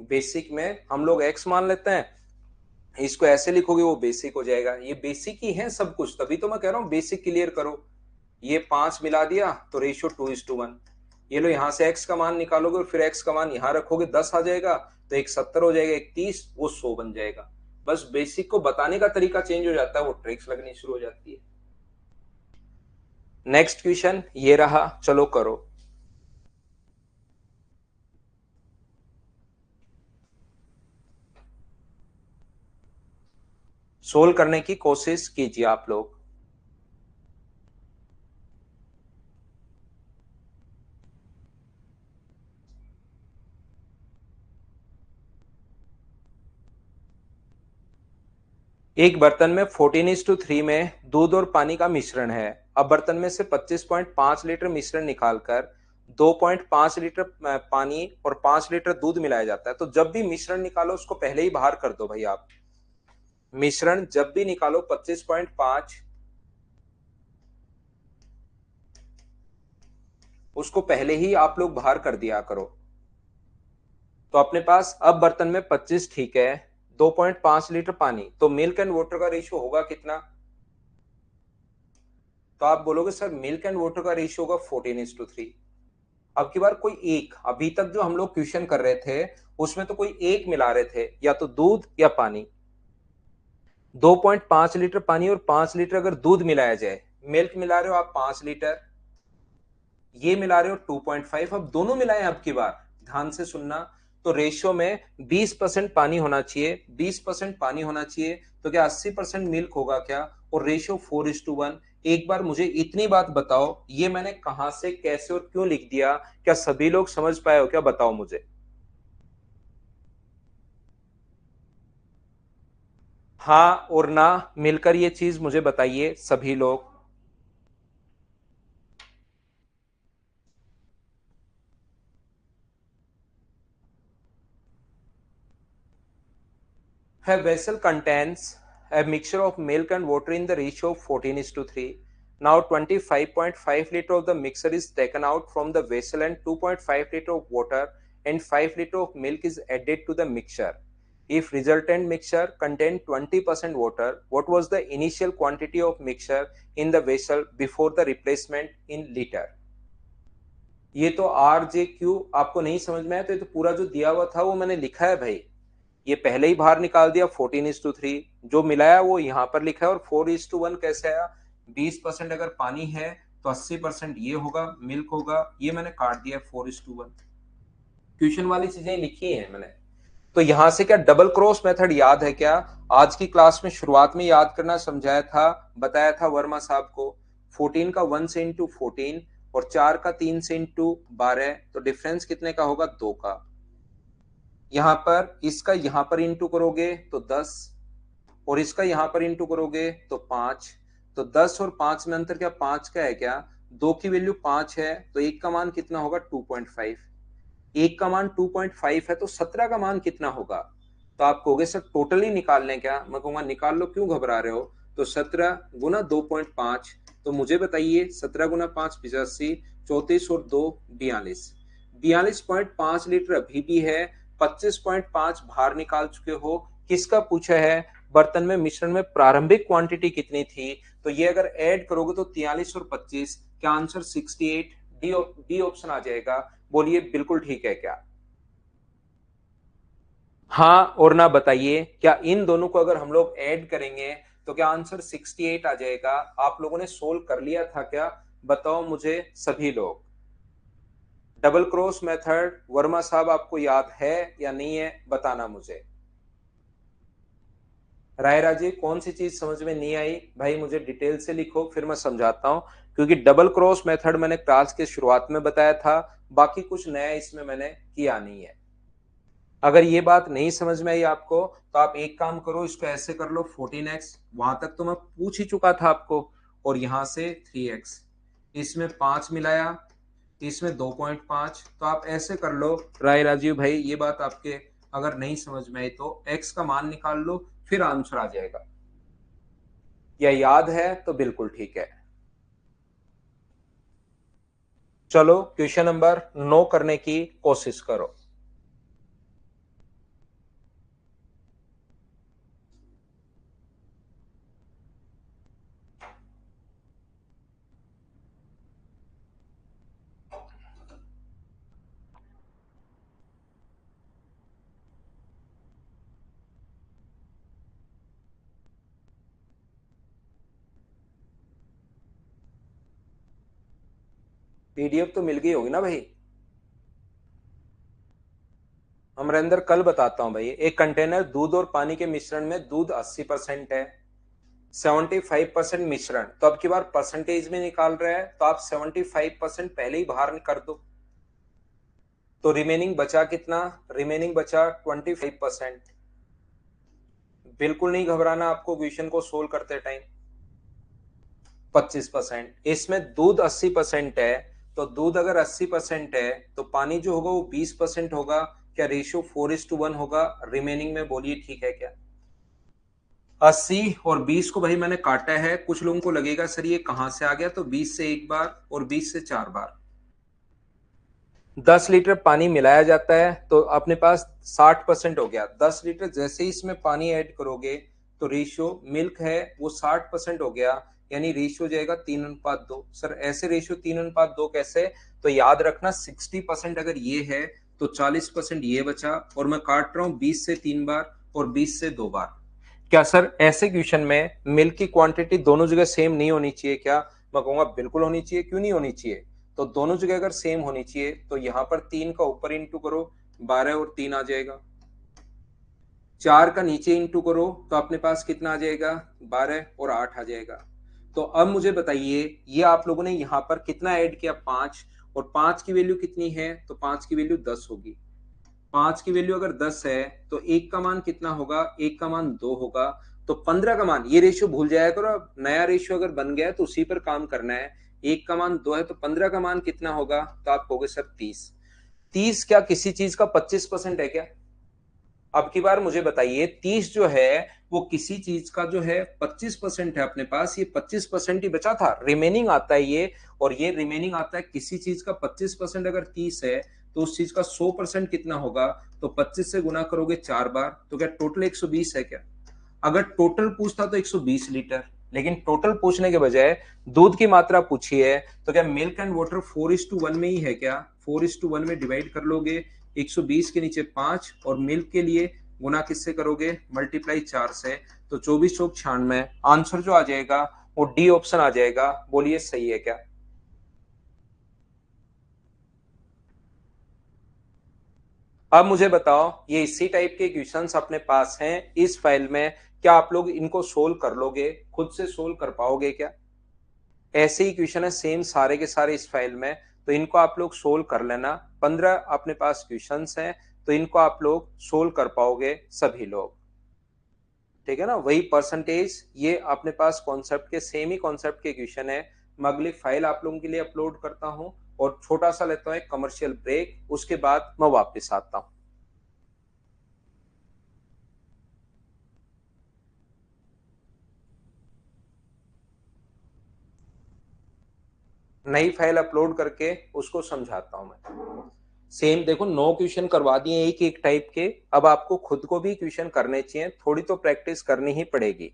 बेसिक में हम लोग एक्स मान लेते हैं, इसको ऐसे लिखोगे वो बेसिक हो जाएगा। ये बेसिक ही है सब कुछ, तभी तो मैं कह रहा हूँ बेसिक क्लियर करो। ये 5 मिला दिया तो रेशियो 2:1। ये लो यहां से x का मान निकालोगे और फिर x का मान यहां रखोगे 10 आ जाएगा, तो एक 70 हो जाएगा, एक 30, वो 100 बन जाएगा। बस बेसिक को बताने का तरीका चेंज हो जाता है, वो ट्रिक्स लगनी शुरू हो जाती है। नेक्स्ट क्वेश्चन ये रहा, चलो करो। सोल्व करने की कोशिश कीजिए आप लोग। एक बर्तन में 14:3 में दूध और पानी का मिश्रण है। अब बर्तन में से 25.5 लीटर मिश्रण निकालकर 2.5 लीटर पानी और 5 लीटर दूध मिलाया जाता है। तो जब भी मिश्रण निकालो उसको पहले ही बाहर कर दो भाई आप। मिश्रण जब भी निकालो 25.5, उसको पहले ही आप लोग बाहर कर दिया करो। तो अपने पास अब बर्तन में 25 ठीक है, 2.5 लीटर पानी, तो मिल्क एंड वाटर का रेशियो होगा कितना, तो आप बोलोगे सर मिल्क एंड वाटर का रेशियो होगा 14:3। अब की बार कोई एक, अभी तक जो हम लोग क्वेश्चन कर रहे थे उसमें तो कोई एक मिला रहे थे, या तो दूध या पानी। 2.5 लीटर पानी और 5 लीटर अगर दूध मिलाया जाए, मिल्क मिला रहे हो आप 5 लीटर, ये मिला रहे हो 2.5, अब दोनों मिलाएं अब की बार, ध्यान से सुनना। तो रेशियो में 20% पानी होना चाहिए, 20% पानी होना चाहिए, तो क्या 80% मिल्क होगा क्या? और रेशियो 4:1। एक बार मुझे इतनी बात बताओ, ये मैंने कहां से, कैसे और क्यों लिख दिया? क्या सभी लोग समझ पाए हो क्या? बताओ मुझे। हाँ और ना मिलकर ये चीज मुझे बताइए सभी लोग। A vessel contains a mixture of milk and water in the ratio of 14:3. Now 25.5 liter of the mixture is taken out from the vessel and 2.5 liter of water and 5 liter of milk is added to the mixture. If resultant mixture contained 20% water, what was the initial quantity of mixture in the vessel before the replacement in liter? ये तो R J Q आपको नहीं समझ में आया तो ये तो पूरा जो दिया हुआ था वो मैंने लिखा है भाई। ये पहले ही बाहर निकाल दिया 14:3, जो मिलाया वो यहाँ पर लिखा है। और 4:1 कैसे आया? 20% अगर पानी है तो 80% ये होगा, मिल्क होगा, ये मैंने काट दिया 4:1। क्वेश्चन वाली चीजें लिखी है मैंने। तो यहां से क्या डबल क्रॉस मेथड याद है क्या? आज की क्लास में शुरुआत में याद करना समझाया था, बताया था वर्मा साहब को। 14 का 1 से इंटू 14 और 4 का 3 से इंटू 12, तो डिफरेंस कितने का होगा? 2 का। यहां पर इसका यहां पर इंटू करोगे तो 10 और इसका यहां पर इंटू करोगे तो 5। तो 10 और 5 में अंतर क्या 5 का है क्या? 2 की वैल्यू 5 है तो एक का मान कितना होगा? 2.5। एक का मान 2.5 है तो 17 का मान कितना होगा? तो आप कहोगे सर टोटली निकाल लें क्या? मैं कहूंगा निकाल लो, क्यों घबरा रहे हो? तो 17 गुना 2.5, तो मुझे बताइए 17 गुना 5 85, 34 और 2 42। 42.5 लीटर अभी भी है, 25.5 बाहर निकाल चुके हो। किसका पूछा है? बर्तन में मिश्रण में प्रारंभिक क्वांटिटी कितनी थी? तो ये अगर ऐड करोगे तो 43 और 25, क्या आंसर 68? डी ऑप्शन आ जाएगा। बोलिए बिल्कुल ठीक है क्या? हाँ और ना बताइए, क्या इन दोनों को अगर हम लोग ऐड करेंगे तो क्या आंसर 68 आ जाएगा? आप लोगों ने सोल्व कर लिया था क्या? बताओ मुझे सभी लोग। डबल क्रॉस मेथड वर्मा साहब आपको याद है या नहीं है? बताना मुझे। राय राजी कौन सी चीज समझ में नहीं आई भाई? मुझे डिटेल से लिखो, फिर मैं समझाता हूं। क्योंकि डबल क्रॉस मेथड मैंने क्लास के शुरुआत में बताया था, बाकी कुछ नया इसमें मैंने किया नहीं है। अगर ये बात नहीं समझ में आई आपको तो आप एक काम करो, इसको ऐसे कर लो 14x, वहां तक तो मैं पूछ ही चुका था आपको, और यहां से 3x, इसमें 5 मिलाया, इसमें 2.5, तो आप ऐसे कर लो राय राजीव भाई। ये बात आपके अगर नहीं समझ में आई तो x का मान निकाल लो, फिर आंसर आ जाएगा। या याद है तो बिल्कुल ठीक है। चलो क्वेश्चन नंबर 9 करने की कोशिश करो। पीडीएफ तो मिल गई होगी ना भाई? अमरिंदर कल बताता हूं भाई। एक कंटेनर दूध और पानी के मिश्रण में दूध 80% है, 75% मिश्रण, तो अब की बार परसेंटेज में निकाल रहा है तो आप 75% पहले ही बाहर कर दो। तो रिमेनिंग बचा कितना? रिमेनिंग बचा 25%। बिल्कुल नहीं घबराना आपको क्वेश्चन को सोल्व करते टाइम। 25%, इसमें दूध 80% है, तो दूध अगर 80% है तो पानी जो होगा वो 20% होगा। क्या रेशियो 4:1 होगा? रिमेनिंग में बोलिए ठीक है क्या? 80 और 20 को भाई मैंने काटा है। कुछ लोगों को लगेगा सर ये कहां से आ गया, तो 20 से एक बार और 20 से 4 बार। 10 लीटर पानी मिलाया जाता है तो अपने पास 60% हो गया। 10 लीटर जैसे ही इसमें पानी ऐड करोगे तो रेशियो मिल्क है वो 60% हो गया, यानी रेशियो जाएगा 3:2। सर ऐसे रेशियो 3:2 कैसे? तो याद रखना 60% अगर ये है तो 40% ये बचा, और मैं काट रहा हूं 20 से 3 बार और 20 से 2 बार। क्या सर ऐसे क्वेश्चन में मिल्क की क्वांटिटी दोनों जगह सेम नहीं होनी चाहिए क्या? मैं कहूंगा बिल्कुल होनी चाहिए। क्यों नहीं होनी चाहिए? तो दोनों जगह अगर सेम होनी चाहिए तो यहाँ पर 3 का ऊपर इंटू करो, 12 और 3 आ जाएगा। 4 का नीचे इंटू करो तो अपने पास कितना आ जाएगा, 12 और 8 आ जाएगा। तो अब मुझे बताइए, ये आप लोगों ने यहाँ पर कितना ऐड किया, 5, और 5 की वैल्यू कितनी है, तो 5 की वैल्यू 10 होगी। 5 की वैल्यू अगर 10 है तो 1 का मान कितना होगा, 1 का मान 2 होगा। तो 15 का मान, ये रेशियो भूल जाया करो, अब नया रेशियो अगर बन गया है तो उसी पर काम करना है। 1 का मान 2 है तो 15 का मान कितना होगा, तो आप कहोगे सर 30। 30 क्या किसी चीज का 25% है क्या? अब की बार मुझे बताइए, 30 जो है वो किसी चीज का जो है 25% है अपने पास, ये 25% ही बचा था, रिमेनिंग आता है ये, और ये रिमेनिंग आता है किसी चीज का 25%। अगर 30 है तो उस चीज का 100% कितना होगा, तो 25 से गुना करोगे 4 बार, तो क्या टोटल 120 है क्या? अगर टोटल पूछता तो 120 लीटर, लेकिन टोटल पूछने के बजाय दूध की मात्रा पूछी है, तो क्या मिल्क एंड वाटर 4:1 में ही है क्या? 4:1 में डिवाइड कर लोगे, 120 के नीचे 5, और मिल्क के लिए गुना किससे करोगे, मल्टीप्लाई 4 से, तो 24 चौक 96। आंसर जो आ जाएगा वो डी ऑप्शन आ जाएगा। बोलिए सही है क्या? अब मुझे बताओ, ये इसी टाइप के क्वेश्चंस अपने पास हैं इस फाइल में, क्या आप लोग इनको सोल्व कर लोगे, खुद से सोल्व कर पाओगे क्या? ऐसे ही क्वेश्चन है सेम सारे के सारे इस फाइल में, तो इनको आप लोग सोल्व कर लेना। 15 अपने पास क्वेश्चंस हैं, तो इनको आप लोग सोल्व कर पाओगे सभी लोग, ठीक है ना? वही परसेंटेज, ये अपने पास कॉन्सेप्ट के सेम ही कॉन्सेप्ट के क्वेश्चन है। मैं अगली फाइल आप लोगों के लिए अपलोड करता हूँ, और छोटा सा लेता हूँ एक कमर्शियल ब्रेक, उसके बाद मैं वापस आता हूँ। नई फाइल अपलोड करके उसको समझाता हूं मैं। सेम देखो, 9 क्वेश्चन करवा दिए एक एक टाइप के। अब आपको खुद को भी क्वेश्चन करने चाहिए, थोड़ी तो प्रैक्टिस करनी ही पड़ेगी।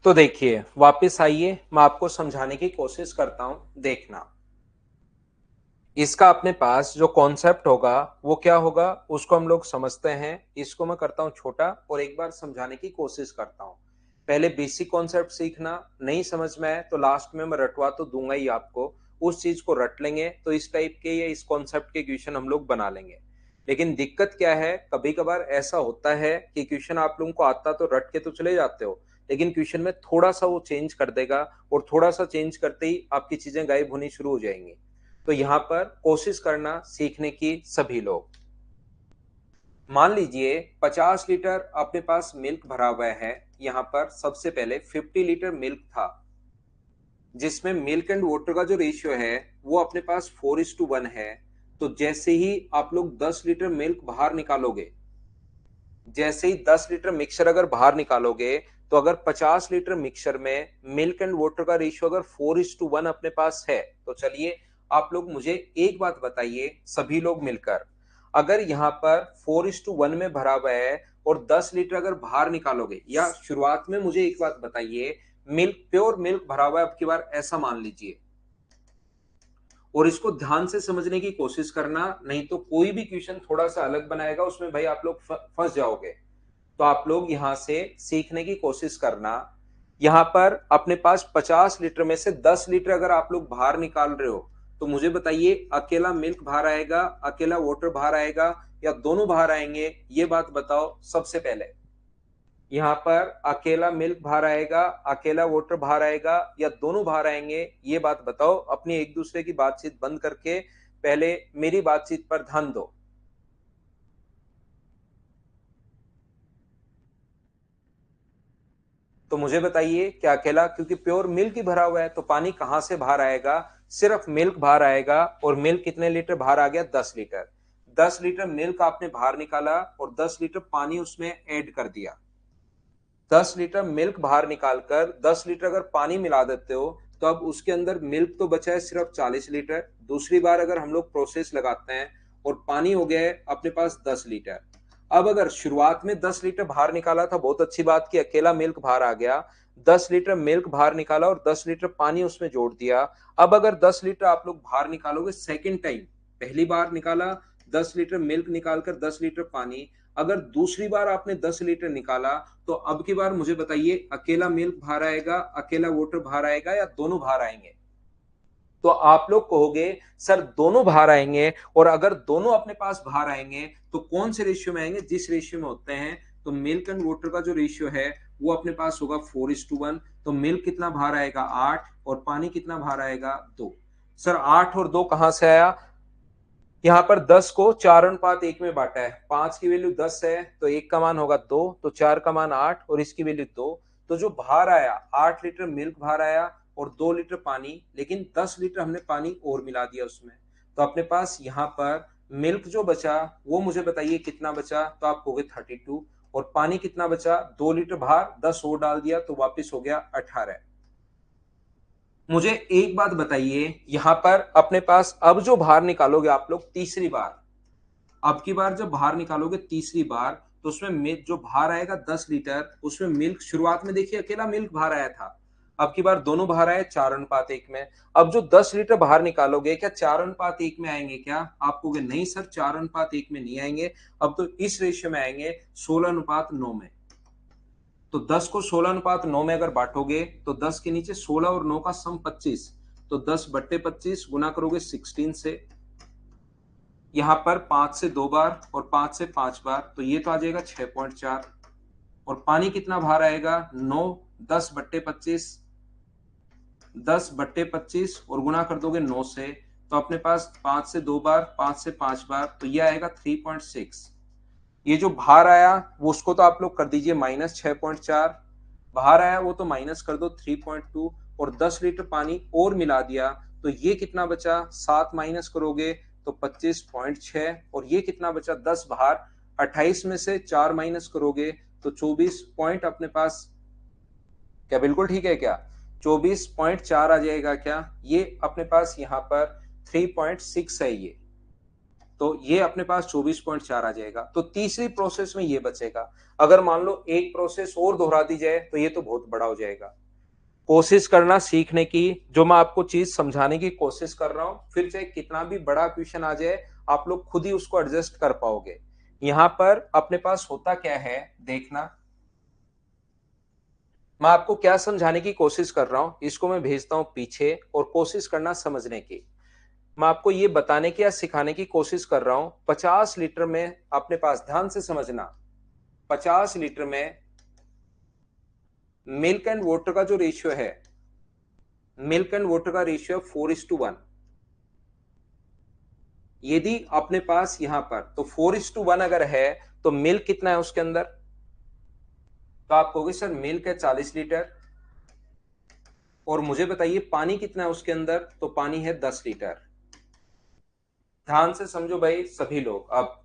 तो देखिए, वापस आइए, मैं आपको समझाने की कोशिश करता हूं, देखना। इसका अपने पास जो कॉन्सेप्ट होगा वो क्या होगा, उसको हम लोग समझते हैं। इसको मैं करता हूं छोटा और एक बार समझाने की कोशिश करता हूं। पहले बेसिक कॉन्सेप्ट सीखना, नहीं समझ में आए तो लास्ट में मैं रटवा तो दूंगा ही आपको, उस चीज को रट लेंगे तो इस टाइप के या इस कॉन्सेप्ट के क्वेश्चन हम लोग बना लेंगे। लेकिन दिक्कत क्या है, कभी कभार ऐसा होता है कि क्वेश्चन आप लोगों को आता तो रट के तो चले जाते हो, लेकिन क्वेश्चन में थोड़ा सा वो चेंज कर देगा और थोड़ा सा चेंज करते ही आपकी चीजें गायब होनी शुरू हो जाएंगी। तो यहाँ पर कोशिश करना सीखने की सभी लोग। मान लीजिए 50 लीटर अपने पास मिल्क भरा हुआ है। यहाँ पर सबसे पहले 50 लीटर मिल्क था, जिसमें मिल्क एंड वाटर का जो रेशियो है वो अपने पास 4:1 है। तो जैसे ही आप लोग 10 लीटर मिल्क बाहर निकालोगे, जैसे ही 10 लीटर मिक्सचर अगर बाहर निकालोगे, तो अगर 50 लीटर मिक्सचर में मिल्क एंड वाटर का रेशियो अगर 4:1 अपने पास है, तो चलिए आप लोग मुझे एक बात बताइए सभी लोग मिलकर, अगर यहाँ पर 4:1 में भरा हुआ है और 10 लीटर अगर बाहर निकालोगे, या शुरुआत में मुझे एक बात बताइए, मिल्क प्योर मिल्क भरा हुआ है अब की बार, ऐसा मान लीजिए, और इसको ध्यान से समझने की कोशिश करना, नहीं तो कोई भी क्वेश्चन थोड़ा सा अलग बनाएगा उसमें भाई आप लोग फंस जाओगे। तो आप लोग यहां से सीखने की कोशिश करना। यहां पर अपने पास 50 लीटर में से 10 लीटर अगर आप लोग बाहर निकाल रहे हो, तो मुझे बताइए अकेला मिल्क बाहर आएगा, अकेला वाटर बाहर आएगा, या दोनों बाहर आएंगे? ये बात बताओ सबसे पहले। यहाँ पर अकेला मिल्क बाहर आएगा, अकेला वाटर बाहर आएगा, या दोनों बाहर आएंगे? ये बात बताओ। अपनी एक दूसरे की बातचीत बंद करके पहले मेरी बातचीत पर ध्यान दो। तो मुझे बताइए क्या अकेला, क्योंकि प्योर मिल्क ही भरा हुआ है तो पानी कहां से बाहर आएगा? सिर्फ मिल्क बाहर आएगा। और मिल्क कितने लीटर बाहर आ गया? 10 लीटर। 10 लीटर मिल्क आपने बाहर निकाला और 10 लीटर पानी उसमें ऐड कर दिया। 10 लीटर मिल्क बाहर निकालकर 10 लीटर अगर पानी मिला देते हो, तो अब उसके अंदर मिल्क तो बचा है सिर्फ 40 लीटर। दूसरी बार अगर हम लोग प्रोसेस लगाते हैं और पानी हो गया है अपने पास 10 लीटर। अब अगर शुरुआत में 10 लीटर बाहर निकाला था, बहुत अच्छी बात की, अकेला मिल्क बाहर आ गया। 10 लीटर मिल्क बाहर निकाला और 10 लीटर पानी उसमें जोड़ दिया। अब अगर 10 लीटर आप लोग बाहर निकालोगे सेकेंड टाइम, पहली बार निकाला 10 लीटर मिल्क निकालकर 10 लीटर पानी, अगर दूसरी बार आपने 10 लीटर निकाला, तो अब की बार मुझे बताइए अकेला मिल्क बाहर आएगा, अकेला वाटर बाहर आएगा, या दोनों बाहर आएंगे? तो आप लोग कहोगे सर दोनों बाहर आएंगे। और अगर दोनों अपने पास बाहर आएंगे तो कौन से रेशियो में आएंगे? जिस रेशियो में होते हैं। तो मिल्क एंड वाटर का जो रेशियो है वो अपने पास होगा 4:1। तो मिल्क कितना बाहर आएगा? 8। और पानी कितना बाहर आएगा? 2। सर 8 और 2 कहां से आया? यहाँ पर 10 को 4:1 में बांटा है। 5 की वैल्यू 10 है तो 1 का मान होगा 2, तो 4 का मान 8 और इसकी वैल्यू 2। तो जो बाहर आया 8 लीटर मिल्क बाहर आया और 2 लीटर पानी, लेकिन 10 लीटर हमने पानी और मिला दिया उसमें। तो अपने पास यहाँ पर मिल्क जो बचा वो मुझे बताइए कितना बचा? तो आप कहोगे 32। और पानी कितना बचा? 2 लीटर बाहर, 10 और डाल दिया तो वापिस हो गया 18। मुझे एक बात बताइए, यहां पर अपने पास अब जो बाहर निकालोगे आप लोग तीसरी बार, अब की बार जब बाहर निकालोगे तीसरी बार, तो उसमें मिल्क जो बाहर आएगा 10 लीटर, उसमें मिल्क शुरुआत में देखिए अकेला मिल्क बाहर आया था। अब की बार दोनों बाहर आए 4:1 में। अब जो 10 लीटर बाहर निकालोगे, क्या 4:1 में आएंगे? क्या आप कहोगे नहीं सर 4:1 में नहीं आएंगे, अब तो इस रेशियो में आएंगे 16:9 में। तो 10 को 16:9 में अगर बांटोगे तो 10 के नीचे 16 और 9 का सम 25, तो 10/25 गुना करोगे 16 से, यहां पर 5 से 2 बार और 5 से 5 बार, तो ये तो आ जाएगा 6.4। और पानी कितना बाहर आएगा? 9। 10/25, 10/25 और गुना कर दोगे 9 से, तो अपने पास 5 से 2 बार, 5 से 5 बार, तो ये आएगा 3.6। ये जो बाहर आया वो उसको तो आप लोग कर दीजिए -6.4, बाहर आया वो तो माइनस कर दो 3.2, और 10 लीटर पानी और मिला दिया तो ये कितना बचा? 7 माइनस करोगे तो 25.6। और ये कितना बचा? 10 बाहर, 28 में से 4 माइनस करोगे तो 24 पॉइंट अपने पास। क्या बिल्कुल ठीक है क्या? 24.4 आ जाएगा क्या? ये अपने पास यहाँ पर 3.6 है ये, तो ये अपने पास 24.4 आ जाएगा। तो तीसरी प्रोसेस में ये बचेगा। अगर मान लो एक प्रोसेस और दोहरा दी जाए तो ये तो बहुत बड़ा हो जाएगा। कोशिश करना सीखने की, जो मैं आपको चीज समझाने की कोशिश कर रहा हूं, फिर चाहे कितना भी बड़ा क्वेश्चन आ जाए आप लोग खुद ही उसको एडजस्ट कर पाओगे। यहां पर अपने पास होता क्या है देखना, मैं आपको क्या समझाने की कोशिश कर रहा हूं, इसको मैं भेजता हूं पीछे और कोशिश करना समझने की। मैं आपको ये बताने की या सिखाने की कोशिश कर रहा हूं 50 लीटर में अपने पास, ध्यान से समझना, 50 लीटर में मिल्क एंड वाटर का जो रेशियो है, मिल्क एंड वाटर का रेशियो 4:1। यदि अपने पास यहां पर तो 4:1 अगर है तो मिल्क कितना है उसके अंदर, तो आप कहोगे सर मिल्क है 40 लीटर, और मुझे बताइए पानी कितना है उसके अंदर, तो पानी है 10 लीटर। ध्यान से समझो भाई सभी लोग। अब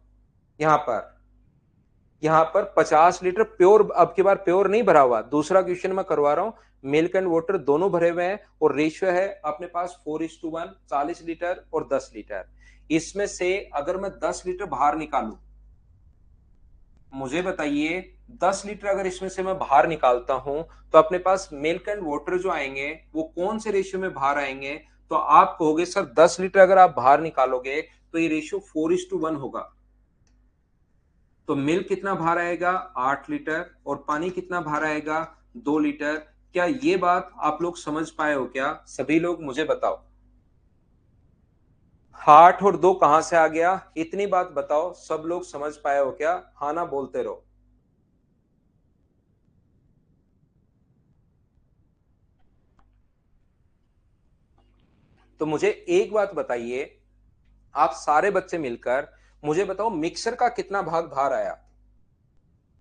यहां पर 50 लीटर प्योर, अब की बार प्योर नहीं भरा हुआ, दूसरा क्वेश्चन मैं करवा रहा हूं। मिल्क एंड वाटर दोनों भरे हुए हैं और रेशियो है अपने पास 4:1, 40 लीटर और 10 लीटर। इसमें से अगर मैं 10 लीटर बाहर निकालूं, मुझे बताइए 10 लीटर अगर इसमें से मैं बाहर निकालता हूं तो अपने पास मिल्क एंड वाटर जो आएंगे वो कौन से रेशियो में बाहर आएंगे, तो आप कहोगे सर 10 लीटर अगर आप बाहर निकालोगे तो ये रेशियो 4:1 होगा। तो मिल्क कितना बाहर आएगा 8 लीटर और पानी कितना बाहर आएगा 2 लीटर। क्या ये बात आप लोग समझ पाए हो क्या सभी लोग, मुझे बताओ। 8 और 2 कहां से आ गया, इतनी बात बताओ सब लोग समझ पाए हो क्या, हाँ ना बोलते रहो। तो मुझे एक बात बताइए, आप सारे बच्चे मिलकर मुझे बताओ मिक्सर का कितना भाग बाहर आया।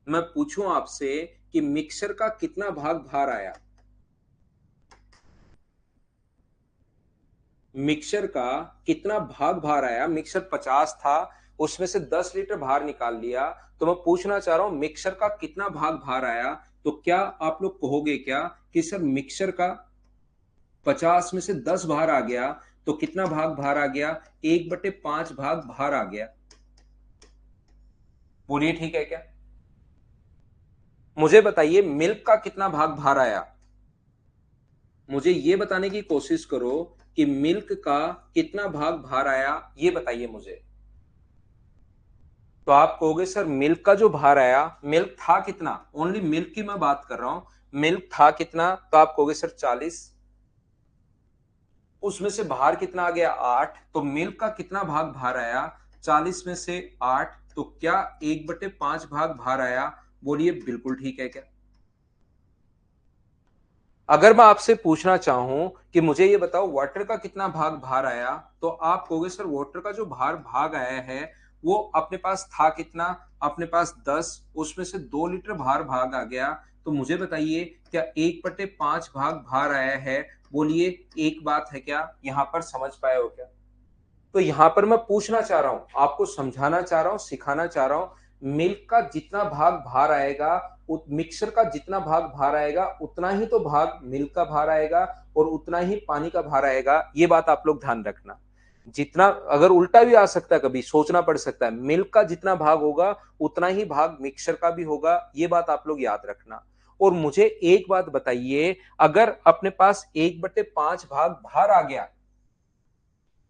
मैं पूछूं आपसे कि मिक्सर का कितना भाग बाहर आया। मिक्सर का कितना भाग बाहर आया, मिक्सर 50 था, उसमें से 10 लीटर बाहर निकाल लिया। तो मैं पूछना चाह रहा हूं मिक्सर का कितना भाग बाहर आया। तो क्या आप लोग कहोगे क्या कि सर मिक्सर का 50 में से 10 बाहर आ गया, तो कितना भाग बाहर आ गया, 1/5 भाग बाहर आ गया। बोलिए ठीक है क्या। मुझे बताइए मिल्क का कितना भाग बाहर आया, मुझे ये बताने की कोशिश करो कि मिल्क का कितना भाग बाहर आया, ये बताइए मुझे। तो आप कहोगे सर मिल्क का जो बाहर आया, मिल्क था कितना, ओनली मिल्क की मैं बात कर रहा हूं, मिल्क था कितना, तो आप कहोगे सर 40, उसमें से बाहर कितना आ गया 8, तो मिल्क का कितना भाग बाहर आया 40 में से 8, तो क्या 1/5 भाग बाहर आया। बोलिए बिल्कुल ठीक है क्या। अगर मैं आपसे पूछना चाहूं कि मुझे ये बताओ वाटर का कितना भाग बाहर आया, तो आप कहोगे सर वाटर का जो बाहर भाग आया है वो अपने पास था कितना, अपने पास 10, उसमें से 2 लीटर बाहर भाग आ गया। तो मुझे बताइए क्या 1/5 भाग बाहर आया है। बोलिए एक बात है क्या, यहां पर समझ पाए हो क्या। तो यहां पर मैं पूछना चाह रहा हूं, आपको समझाना चाह रहा हूं, सिखाना चाह रहा हूं, मिल्क का जितना भाग बाहर आएगा, मिक्सर का जितना भाग बाहर आएगा उतना ही तो भाग मिल्क का बाहर आएगा और उतना ही पानी का बाहर आएगा। ये बात आप लोग ध्यान रखना। जितना, अगर उल्टा भी आ सकता है, कभी सोचना पड़ सकता है, मिल्क का जितना भाग होगा उतना ही भाग मिक्सर का भी होगा, ये बात आप लोग याद रखना। और मुझे एक बात बताइए, अगर अपने पास 1/5 भाग बाहर आ गया,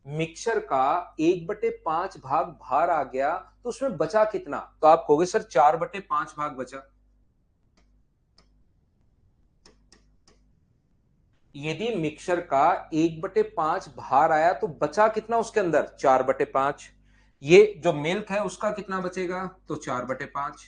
मिक्सर का 1/5 भाग बाहर आ गया, तो उसमें बचा कितना, तो आप कहोगे सर 4/5 भाग बचा। यदि मिक्सर का 1/5 बाहर आया तो बचा कितना उसके अंदर 4/5। ये जो मिल्क है उसका कितना बचेगा, तो 4/5।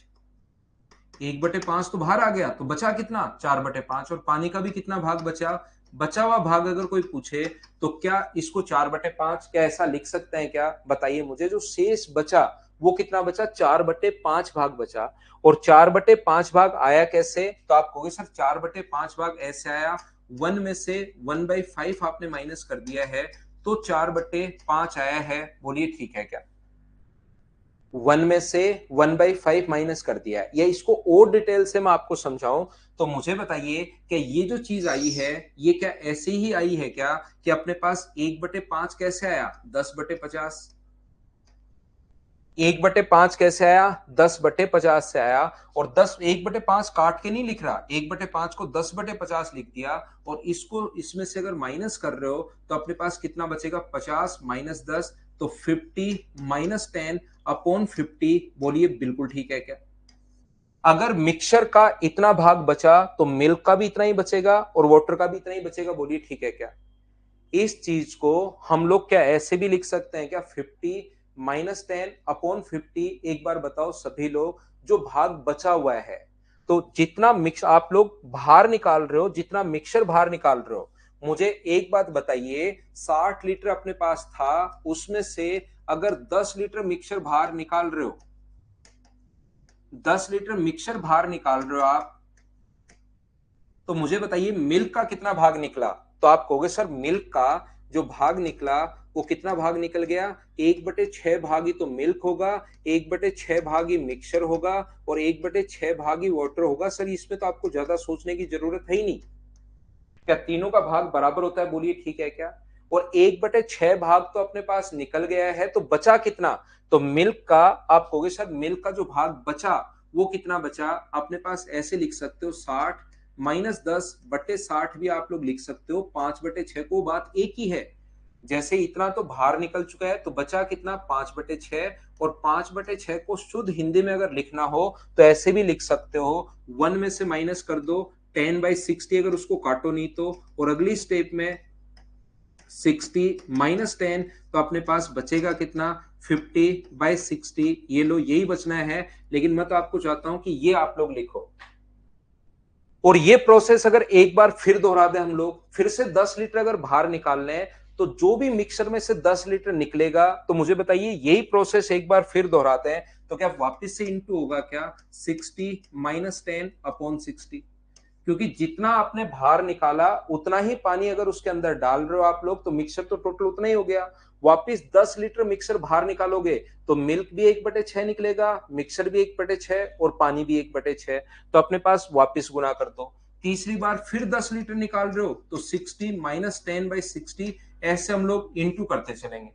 1/5 तो बाहर आ गया तो बचा कितना 4/5, और पानी का भी कितना भाग बचा, बचा हुआ भाग अगर कोई पूछे तो क्या इसको 4/5 क्या ऐसा लिख सकते हैं क्या, बताइए मुझे। जो शेष बचा वो कितना बचा, 4/5 भाग बचा। और 4/5 भाग आया कैसे, तो आप कहोगे सर 4/5 भाग ऐसे आया, 1 में से 1/5 आपने माइनस कर दिया है तो 4/5 आया है। बोलिए ठीक है क्या। 1 में से 1/5 माइनस कर दिया है, या इसको और डिटेल से मैं आपको समझाऊं तो मुझे बताइए कि ये जो चीज आई है ये क्या ऐसे ही आई है क्या, कि अपने पास 1/5 कैसे आया 10/50, 1/5 कैसे आया 10/50 से आया। और 1/5 काट के नहीं लिख रहा, 1/5 को 10/50 लिख दिया, और इसको इसमें से अगर माइनस कर रहे हो तो अपने पास कितना बचेगा 50 माइनस 10, तो 50 माइनस 10/50। बोलिए बिल्कुल ठीक है क्या। अगर मिक्सचर का इतना भाग बचा तो मिल्क का भी इतना ही बचेगा और वाटर का भी इतना ही बचेगा। बोलिए ठीक है क्या। इस चीज को हम लोग क्या ऐसे भी लिख सकते हैं क्या, 50 - 10/50। एक बार बताओ सभी लोग, जो भाग बचा हुआ है तो जितना मिक्स आप लोग बाहर निकाल रहे हो, जितना मिक्सचर बाहर निकाल रहे हो, मुझे एक बात बताइए, 60 लीटर अपने पास था, उसमें से अगर 10 लीटर मिक्सचर बाहर निकाल रहे हो, 10 लीटर मिक्सचर बाहर निकाल रहे हो आप, तो मुझे बताइए मिल्क का कितना भाग निकला? तो आप कहोगे सर मिल्क का जो भाग निकला वो कितना भाग निकल गया? 1/6 भाग ही तो मिल्क होगा, 1/6 भाग ही मिक्सचर होगा और 1/6 भाग ही वाटर होगा। सर इसमें तो आपको ज्यादा सोचने की जरूरत है ही नहीं। क्या तीनों का भाग बराबर होता है? बोलिए ठीक है क्या? और 1/6 भाग तो अपने पास निकल गया है, तो बचा कितना? तो मिल्क का आप कहोगे सर मिल्क का जो भाग बचा वो कितना बचा? अपने पास ऐसे लिख सकते हो 60 -10/60 भी आप लोग लिख सकते हो, 5/6 को बात एक ही है। जैसे इतना तो बाहर निकल चुका है तो बचा कितना? 5/6। और 5/6 को शुद्ध हिंदी में अगर लिखना हो तो ऐसे भी लिख सकते हो, 1 में से माइनस कर दो 10/60, अगर उसको काटो नहीं तो, और अगली स्टेप में 60 -10, तो अपने पास बचेगा कितना? 50/60। ये लो यही बचना है, लेकिन मैं तो आपको चाहता हूं कि ये आप लोग लिखो। और ये प्रोसेस अगर एक बार फिर दोहरा दें हम लोग, फिर से 10 लीटर अगर बाहर निकालने हैं, तो जो भी मिक्सर में से 10 लीटर निकलेगा, तो मुझे बताइए यही प्रोसेस एक बार फिर दोहराते हैं तो क्या वापस से इंटू होगा क्या? 60 -10/60। क्योंकि जितना आपने बाहर निकाला उतना ही पानी अगर उसके अंदर डाल रहे हो आप लोग, तो मिक्सर तो टोटल उतना ही हो गया। वापिस 10 लीटर मिक्सर बाहर निकालोगे तो मिल्क भी 1/6 निकलेगा, मिक्सर भी 1/6 और पानी भी 1/6। तो अपने पास वापिस गुना कर दो। तीसरी बार फिर 10 लीटर निकाल रहे हो तो 60 -10/60, ऐसे हम लोग इंटू करते चलेंगे।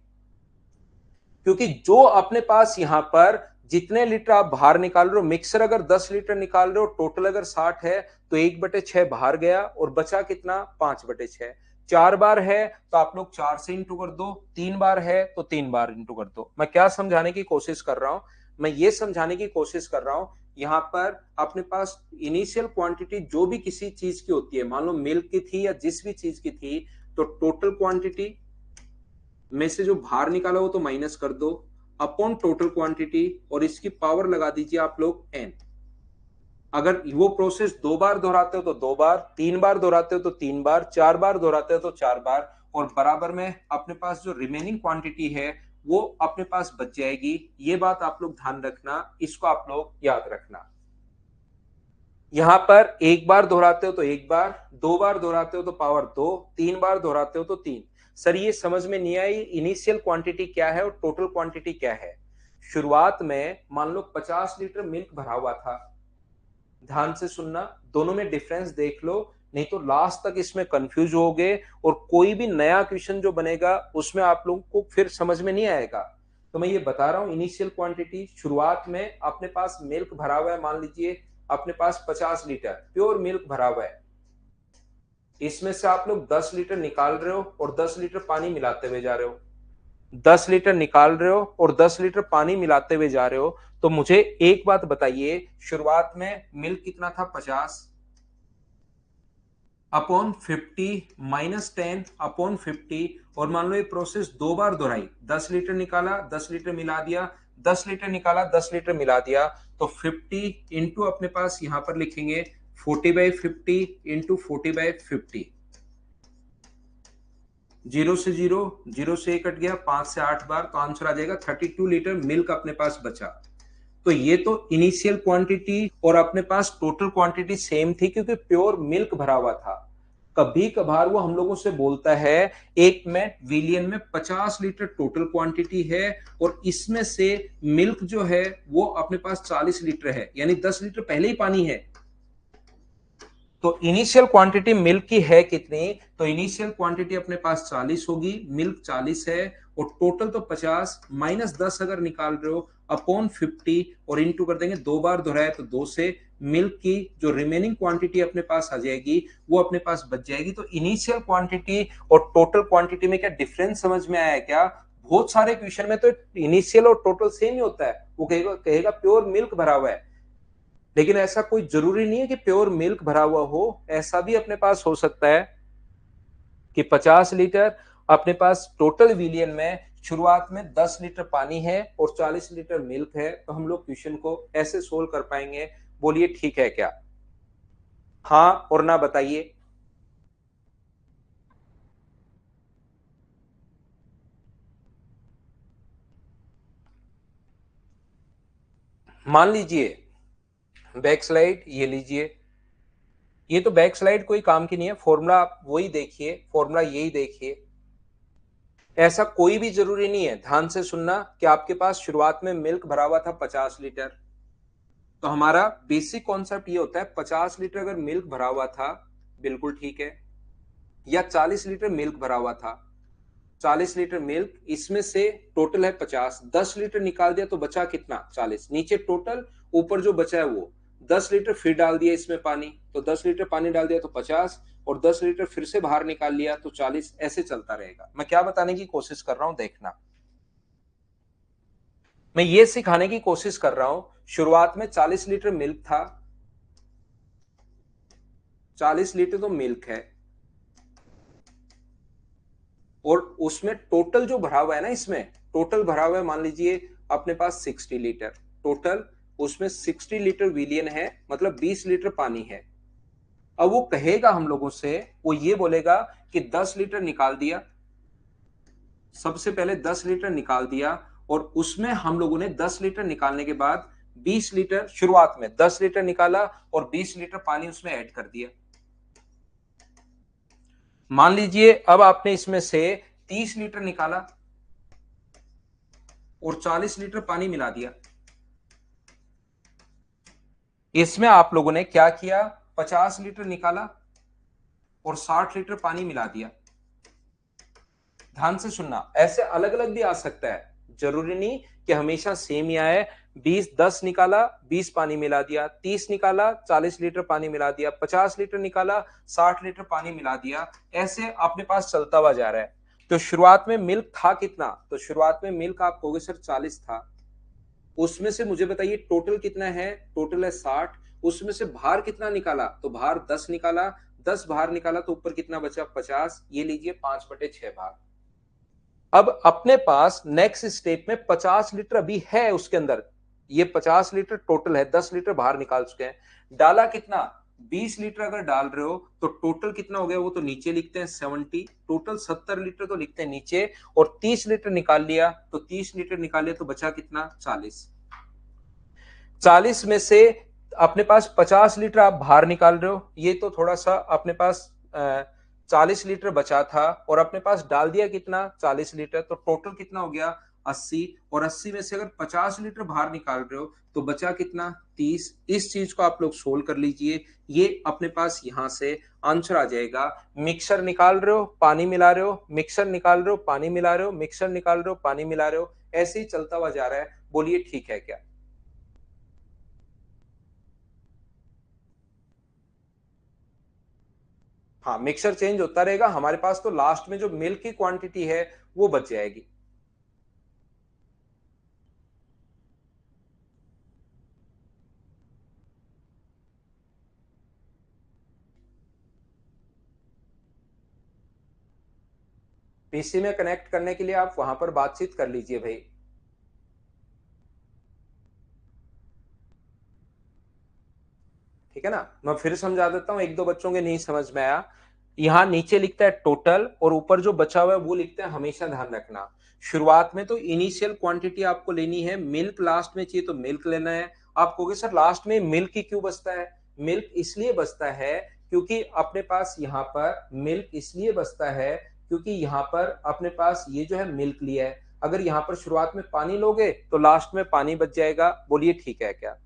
क्योंकि जो अपने पास यहां पर जितने लीटर आप बाहर निकाल रहे हो, मिक्सर अगर 10 लीटर निकाल रहे हो, टोटल अगर 60 है तो 1/6 बाहर गया और बचा कितना? 5/6। 4 बार है तो आप लोग 4 से इंटू कर दो, 3 बार है तो 3 बार इंटू कर दो। मैं क्या समझाने की कोशिश कर रहा हूं? मैं ये समझाने की कोशिश कर रहा हूं, यहां पर अपने पास इनिशियल क्वांटिटी जो भी किसी चीज की होती है, मान लो मिल्क की थी या जिस भी चीज की थी, तो टोटल क्वांटिटी में से जो बाहर निकाला वो तो माइनस कर दो, अपॉन टोटल क्वांटिटी, और इसकी पावर लगा दीजिए आप लोग n। अगर वो प्रोसेस 2 बार दोहराते हो तो 2 बार, 3 बार दोहराते हो तो 3 बार, 4 बार दोहराते हो तो 4 बार, और बराबर में अपने पास जो रिमेनिंग क्वांटिटी है वो अपने पास बच जाएगी। ये बात आप लोग ध्यान रखना, इसको आप लोग याद रखना। यहां पर एक बार दोहराते हो तो एक बार, 2 बार दोहराते हो तो पावर 2, 3 बार दोहराते हो तो 3। सर ये समझ में नहीं आई इनिशियल क्वांटिटी क्या है और टोटल क्वांटिटी क्या है? शुरुआत में मान लो 50 लीटर मिल्क भरा हुआ था। ध्यान से सुनना, दोनों में डिफरेंस देख लो, नहीं तो लास्ट तक इसमें कंफ्यूज होगे और कोई भी नया क्वेश्चन जो बनेगा उसमें आप लोगों को फिर समझ में नहीं आएगा। तो मैं ये बता रहा हूं, इनिशियल क्वांटिटी शुरुआत में अपने पास मिल्क भरा हुआ है, मान लीजिए अपने पास 50 लीटर प्योर मिल्क भरा हुआ है। इसमें से आप लोग 10 लीटर निकाल रहे हो और 10 लीटर पानी मिलाते हुए जा रहे हो। 10 लीटर निकाल रहे हो और 10 लीटर पानी मिलाते हुए जा रहे हो, तो मुझे एक बात बताइए, शुरुआत में मिल्क कितना था? 50 अपॉन 50 -10/50। और मान लो ये प्रोसेस 2 बार दोहराई, 10 लीटर निकाला, 10 लीटर मिला दिया, 10 लीटर निकाला, 10 लीटर मिला दिया, तो 50 इंटू अपने पास यहां पर लिखेंगे 40/50 इंटू 40/50। 0 से 0, 0 से 1 कट गया, 5 से 8 बार, तो आंसर आ जाएगा 32 लीटर मिल्क अपने पास बचा। तो ये तो इनिशियल क्वांटिटी और अपने पास टोटल क्वांटिटी सेम थी क्योंकि प्योर मिल्क भरा हुआ था। कभी कभार वो हम लोगों से बोलता है एक में विलियन में 50 लीटर टोटल क्वांटिटी है और इसमें से मिल्क जो है वो अपने पास 40 लीटर है, यानी 10 लीटर पहले ही पानी है। तो इनिशियल क्वांटिटी मिल्क की है कितनी? तो इनिशियल क्वांटिटी अपने पास 40 होगी, मिल्क 40 है, और टोटल तो 50 -10 अगर निकाल रहे हो अपॉन 50 और इंटू कर देंगे, 2 बार दोहराया तो 2 से, मिल्क की जो रिमेनिंग क्वांटिटी अपने पास आ जाएगी वो अपने पास बच जाएगी। तो इनिशियल क्वांटिटी और टोटल क्वांटिटी में क्या डिफरेंस समझ में आया क्या? बहुत सारे क्वेश्चन में तो इनिशियल और टोटल सेम ही होता है, वो कहेगा प्योर मिल्क भरा हुआ है, लेकिन ऐसा कोई जरूरी नहीं है कि प्योर मिल्क भरा हुआ हो। ऐसा भी अपने पास हो सकता है कि 50 लीटर अपने पास टोटल विलियन में शुरुआत में 10 लीटर पानी है और 40 लीटर मिल्क है, तो हम लोग क्वेश्चन को ऐसे सोल्व कर पाएंगे। बोलिए ठीक है क्या? हाँ और ना बताइए। मान लीजिए बैक स्लाइड ये लीजिए, ये तो बैक स्लाइड कोई काम की नहीं है, फॉर्मूला आप वही देखिए, फॉर्मूला यही देखिए। ऐसा कोई भी जरूरी नहीं है, ध्यान से सुनना, कि आपके पास शुरुआत में मिल्क भरा हुआ था 50 लीटर। तो हमारा बेसिक कॉन्सेप्ट ये होता है 50 लीटर अगर मिल्क भरा हुआ था, बिल्कुल ठीक है, या 40 लीटर मिल्क भरा हुआ था, 40 लीटर मिल्क, इसमें से टोटल है 50, 10 लीटर निकाल दिया तो बचा कितना? 40, नीचे टोटल, ऊपर जो बचा है वो 10 लीटर, फिर डाल दिया इसमें पानी, तो 10 लीटर पानी डाल दिया तो 50, और 10 लीटर फिर से बाहर निकाल लिया तो 40, ऐसे चलता रहेगा। मैं क्या बताने की कोशिश कर रहा हूं देखना, मैं ये सिखाने की कोशिश कर रहा हूं, शुरुआत में 40 लीटर मिल्क था, 40 लीटर तो मिल्क है, और उसमें टोटल जो भरा हुआ है ना, इसमें टोटल भरा हुआ है, मान लीजिए अपने पास 60 लीटर टोटल, उसमें 60 लीटर विलियन है, मतलब 20 लीटर पानी है। अब वो कहेगा हम लोगों से, वो ये बोलेगा कि 10 लीटर निकाल दिया, सबसे पहले 10 लीटर निकाल दिया, और उसमें हम लोगों ने 10 लीटर निकालने के बाद 20 लीटर, शुरुआत में 10 लीटर निकाला और 20 लीटर पानी उसमें ऐड कर दिया। मान लीजिए अब आपने इसमें से 30 लीटर निकाला और 40 लीटर पानी मिला दिया। इसमें आप लोगों ने क्या किया, 50 लीटर निकाला और 60 लीटर पानी मिला दिया। ध्यान से सुनना, ऐसे अलग अलग भी आ सकता है, जरूरी नहीं कि हमेशा सेम ही आए। 10 निकाला, 20 पानी मिला दिया, 30 निकाला, 40 लीटर पानी मिला दिया, 50 लीटर निकाला, 60 लीटर पानी मिला दिया, ऐसे अपने पास चलता हुआ जा रहा है। तो शुरुआत में मिल्क था कितना, तो शुरुआत में मिल्क आप कहोगे सर 40 था, उसमें से मुझे बताइए टोटल कितना है, टोटल है 60, उसमें से बाहर कितना निकाला, तो बाहर 10 निकाला, 10 बाहर निकाला तो ऊपर कितना बचा, 50, ये लीजिए 5/6 भाग। अब अपने पास नेक्स्ट स्टेप में 50 लीटर अभी है उसके अंदर, ये 50 लीटर टोटल है, 10 लीटर बाहर निकाल चुके हैं, डाला कितना, 20 लीटर अगर डाल रहे हो तो टोटल कितना हो गया, वो तो नीचे लिखते हैं 70, टोटल 70 लीटर तो लिखते हैं नीचे, और 30 लीटर निकाल लिया, तो 30 लीटर निकाल लिया तो बचा कितना, 40, 40 में से अपने पास 50 लीटर आप बाहर निकाल रहे हो, ये तो थोड़ा सा अपने पास 40 लीटर बचा था, और अपने पास डाल दिया कितना, 40 लीटर, तो टोटल कितना हो गया, 80, और 80 में से अगर 50 लीटर बाहर निकाल रहे हो तो बचा कितना, 30। इस चीज को आप लोग सोल्व कर लीजिए, ये अपने पास यहां से आंसर आ जाएगा। मिक्सर निकाल रहे हो, पानी मिला रहे हो, मिक्सर निकाल रहे हो, पानी मिला रहे हो, मिक्सर निकाल रहे हो, पानी मिला रहे हो, ऐसे ही चलता हुआ जा रहा है। बोलिए ठीक है क्या? हाँ, मिक्सर चेंज होता रहेगा, हमारे पास तो लास्ट में जो मिल्क की क्वांटिटी है वो बच जाएगी। पीसी में कनेक्ट करने के लिए आप वहां पर बातचीत कर लीजिए भाई। ठीक है ना, मैं फिर समझा देता हूं, एक दो बच्चों के नहीं समझ में आया। यहाँ नीचे लिखता है टोटल, और ऊपर जो बचा हुआ है वो लिखते हैं, हमेशा ध्यान रखना, शुरुआत में तो इनिशियल क्वांटिटी आपको लेनी है, मिल्क लास्ट में चाहिए तो मिल्क लेना है। आप कहोगे सर लास्ट में मिल्क ही क्यों बचता है? मिल्क इसलिए बचता है क्योंकि अपने पास यहाँ पर मिल्क इसलिए बचता है क्योंकि यहाँ पर अपने पास ये जो है मिल्क लिया है, अगर यहाँ पर शुरुआत में पानी लोगे तो लास्ट में पानी बच जाएगा। बोलिए ठीक है क्या?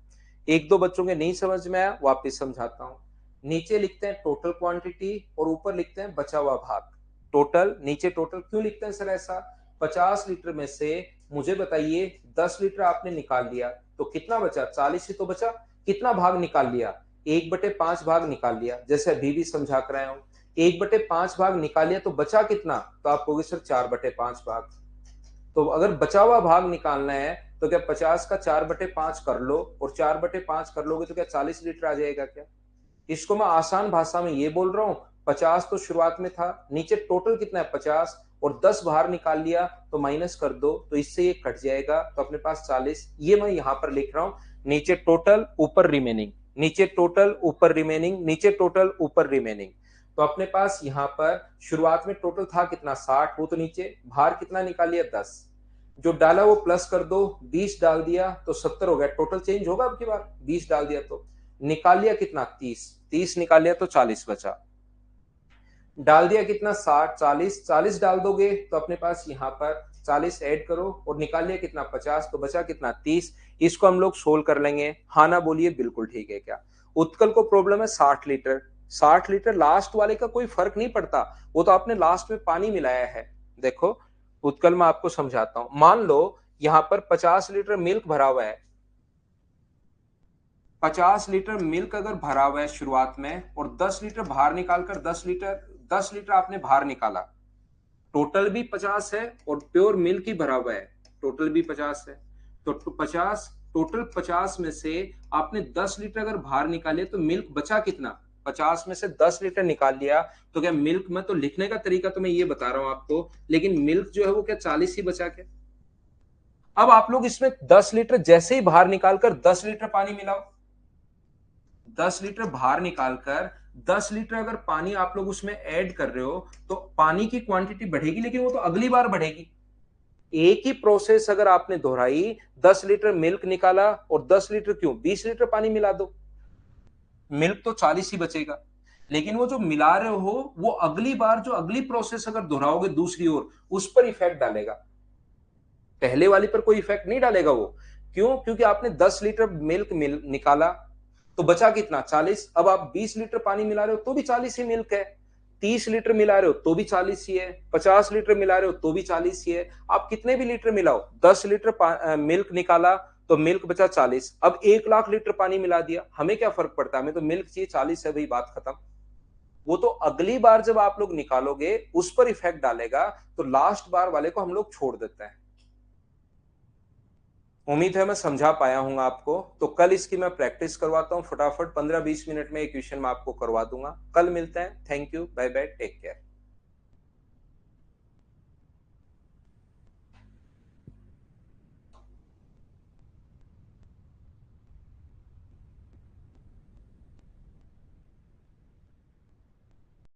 एक दो बच्चों के नहीं समझ में आया, वापस समझाता हूं। नीचे लिखते हैं टोटल क्वांटिटी और ऊपर लिखते हैं बचा हुआ भाग। टोटल, नीचे टोटल क्यों लिखते हैं सर ऐसा? 50 लीटर में से मुझे बताइए 10 लीटर आपने निकाल लिया तो कितना बचा, 40 ही तो बचा। कितना भाग निकाल लिया? 1/5 भाग निकाल लिया, जैसे अभी भी समझा कर आया हूं। 1/5 भाग निकाल लिया तो बचा कितना, तो आप कहोगे सर 4/5 भाग। तो अगर बचा हुआ भाग निकालना है तो क्या 50 का 4/5 कर लो, और 4/5 कर लोगे तो क्या 40 लीटर आ जाएगा क्या? इसको मैं आसान भाषा में ये बोल रहा हूं, 50 तो शुरुआत में था, नीचे टोटल कितना है 50, और 10 बाहर निकाल लिया तो माइनस कर दो तो इससे ये कट जाएगा, तो अपने पास 40, ये मैं यहां पर लिख रहा हूं, नीचे टोटल ऊपर रिमेनिंग। नीचे टोटल, ऊपर रिमेनिंग, नीचे टोटल, ऊपर रिमेनिंग। तो अपने पास यहाँ पर शुरुआत में टोटल था कितना 60, वो तो नीचे भार कितना निकालिए 10, जो डाला वो प्लस कर दो, 20 डाल दिया तो 70 हो गया। टोटल चेंज होगा अब की बार, 20 डाल दिया तो निकाल लिया कितना 30, 30 निकाल लिया तो 40 बचा। डाल दिया कितना 60, 40, 40 डाल दोगे तो अपने पास यहाँ पर 40 ऐड करो और निकाल लिया कितना 50, तो बचा कितना 30। इसको हम लोग सोल्व कर लेंगे। हाँ ना बोलिए, बिल्कुल ठीक है क्या। उत्कल को प्रॉब्लम है 60 लीटर, 60 लीटर लास्ट वाले का कोई फर्क नहीं पड़ता, वो तो आपने लास्ट में पानी मिलाया है। देखो उत्कल में आपको समझाता हूं, मान लो यहां पर 50 लीटर मिल्क भरा हुआ है, 50 लीटर मिल्क अगर भरा हुआ है शुरुआत में, और 10 लीटर बाहर निकालकर 10 लीटर आपने बाहर निकाला, टोटल भी 50 है और प्योर मिल्क ही भरा हुआ है, टोटल भी 50 है। तो 50, टोटल 50 में से आपने 10 लीटर अगर बाहर निकाले तो मिल्क बचा कितना, 50 में से 10 लीटर निकाल लिया, तो क्या मिल्क में, तो लिखने का तरीका तो मैं ये बता रहा हूं आपको, लेकिन मिल्क जो है वो क्या 40 ही बचा क्या। अब आप लोग इसमें 10 लीटर जैसे ही बाहर निकालकर 10 लीटर पानी मिलाओ, 10 लीटर बाहर निकालकर 10 लीटर अगर पानी आप लोग उसमें ऐड कर रहे हो तो पानी की क्वांटिटी बढ़ेगी, लेकिन वो तो अगली बार बढ़ेगी। एक ही प्रोसेस अगर आपने दोहराई, 10 लीटर मिल्क निकाला और 10 लीटर क्यों 20 लीटर पानी मिला दो, मिल्क तो 40 ही बचेगा। लेकिन वो जो मिला रहे हो वो अगली बार जो अगली प्रोसेस अगर दोहराओगे दूसरी ओर, उस पर इफेक्ट डालेगा, पहले वाली पर कोई इफेक्ट नहीं डालेगा वो। क्यों, क्योंकि आपने 10 लीटर मिल्क निकाला तो बचा कितना 40, अब आप 20 लीटर पानी मिला रहे हो तो भी 40 ही मिल्क है, 30 लीटर मिला रहे हो तो भी 40 ही है, 50 लीटर मिला रहे हो तो भी 40 ही है। आप कितने भी लीटर मिलाओ, 10 लीटर मिल्क निकाला तो मिल्क बचा 40, अब 1 लाख लीटर पानी मिला दिया, हमें क्या फर्क पड़ता है, हमें तो मिल्क चाहिए 40 है भाई, बात खत्म। वो तो अगली बार जब आप लोग निकालोगे उस पर इफेक्ट डालेगा, तो लास्ट बार वाले को हम लोग छोड़ देते हैं। उम्मीद है मैं समझा पाया हूं आपको। तो कल इसकी मैं प्रैक्टिस करवाता हूं फटाफट, 15-20 मिनट में एक क्वेश्चन मैं आपको करवा दूंगा। कल मिलते हैं। Thank you, bye bye, take care.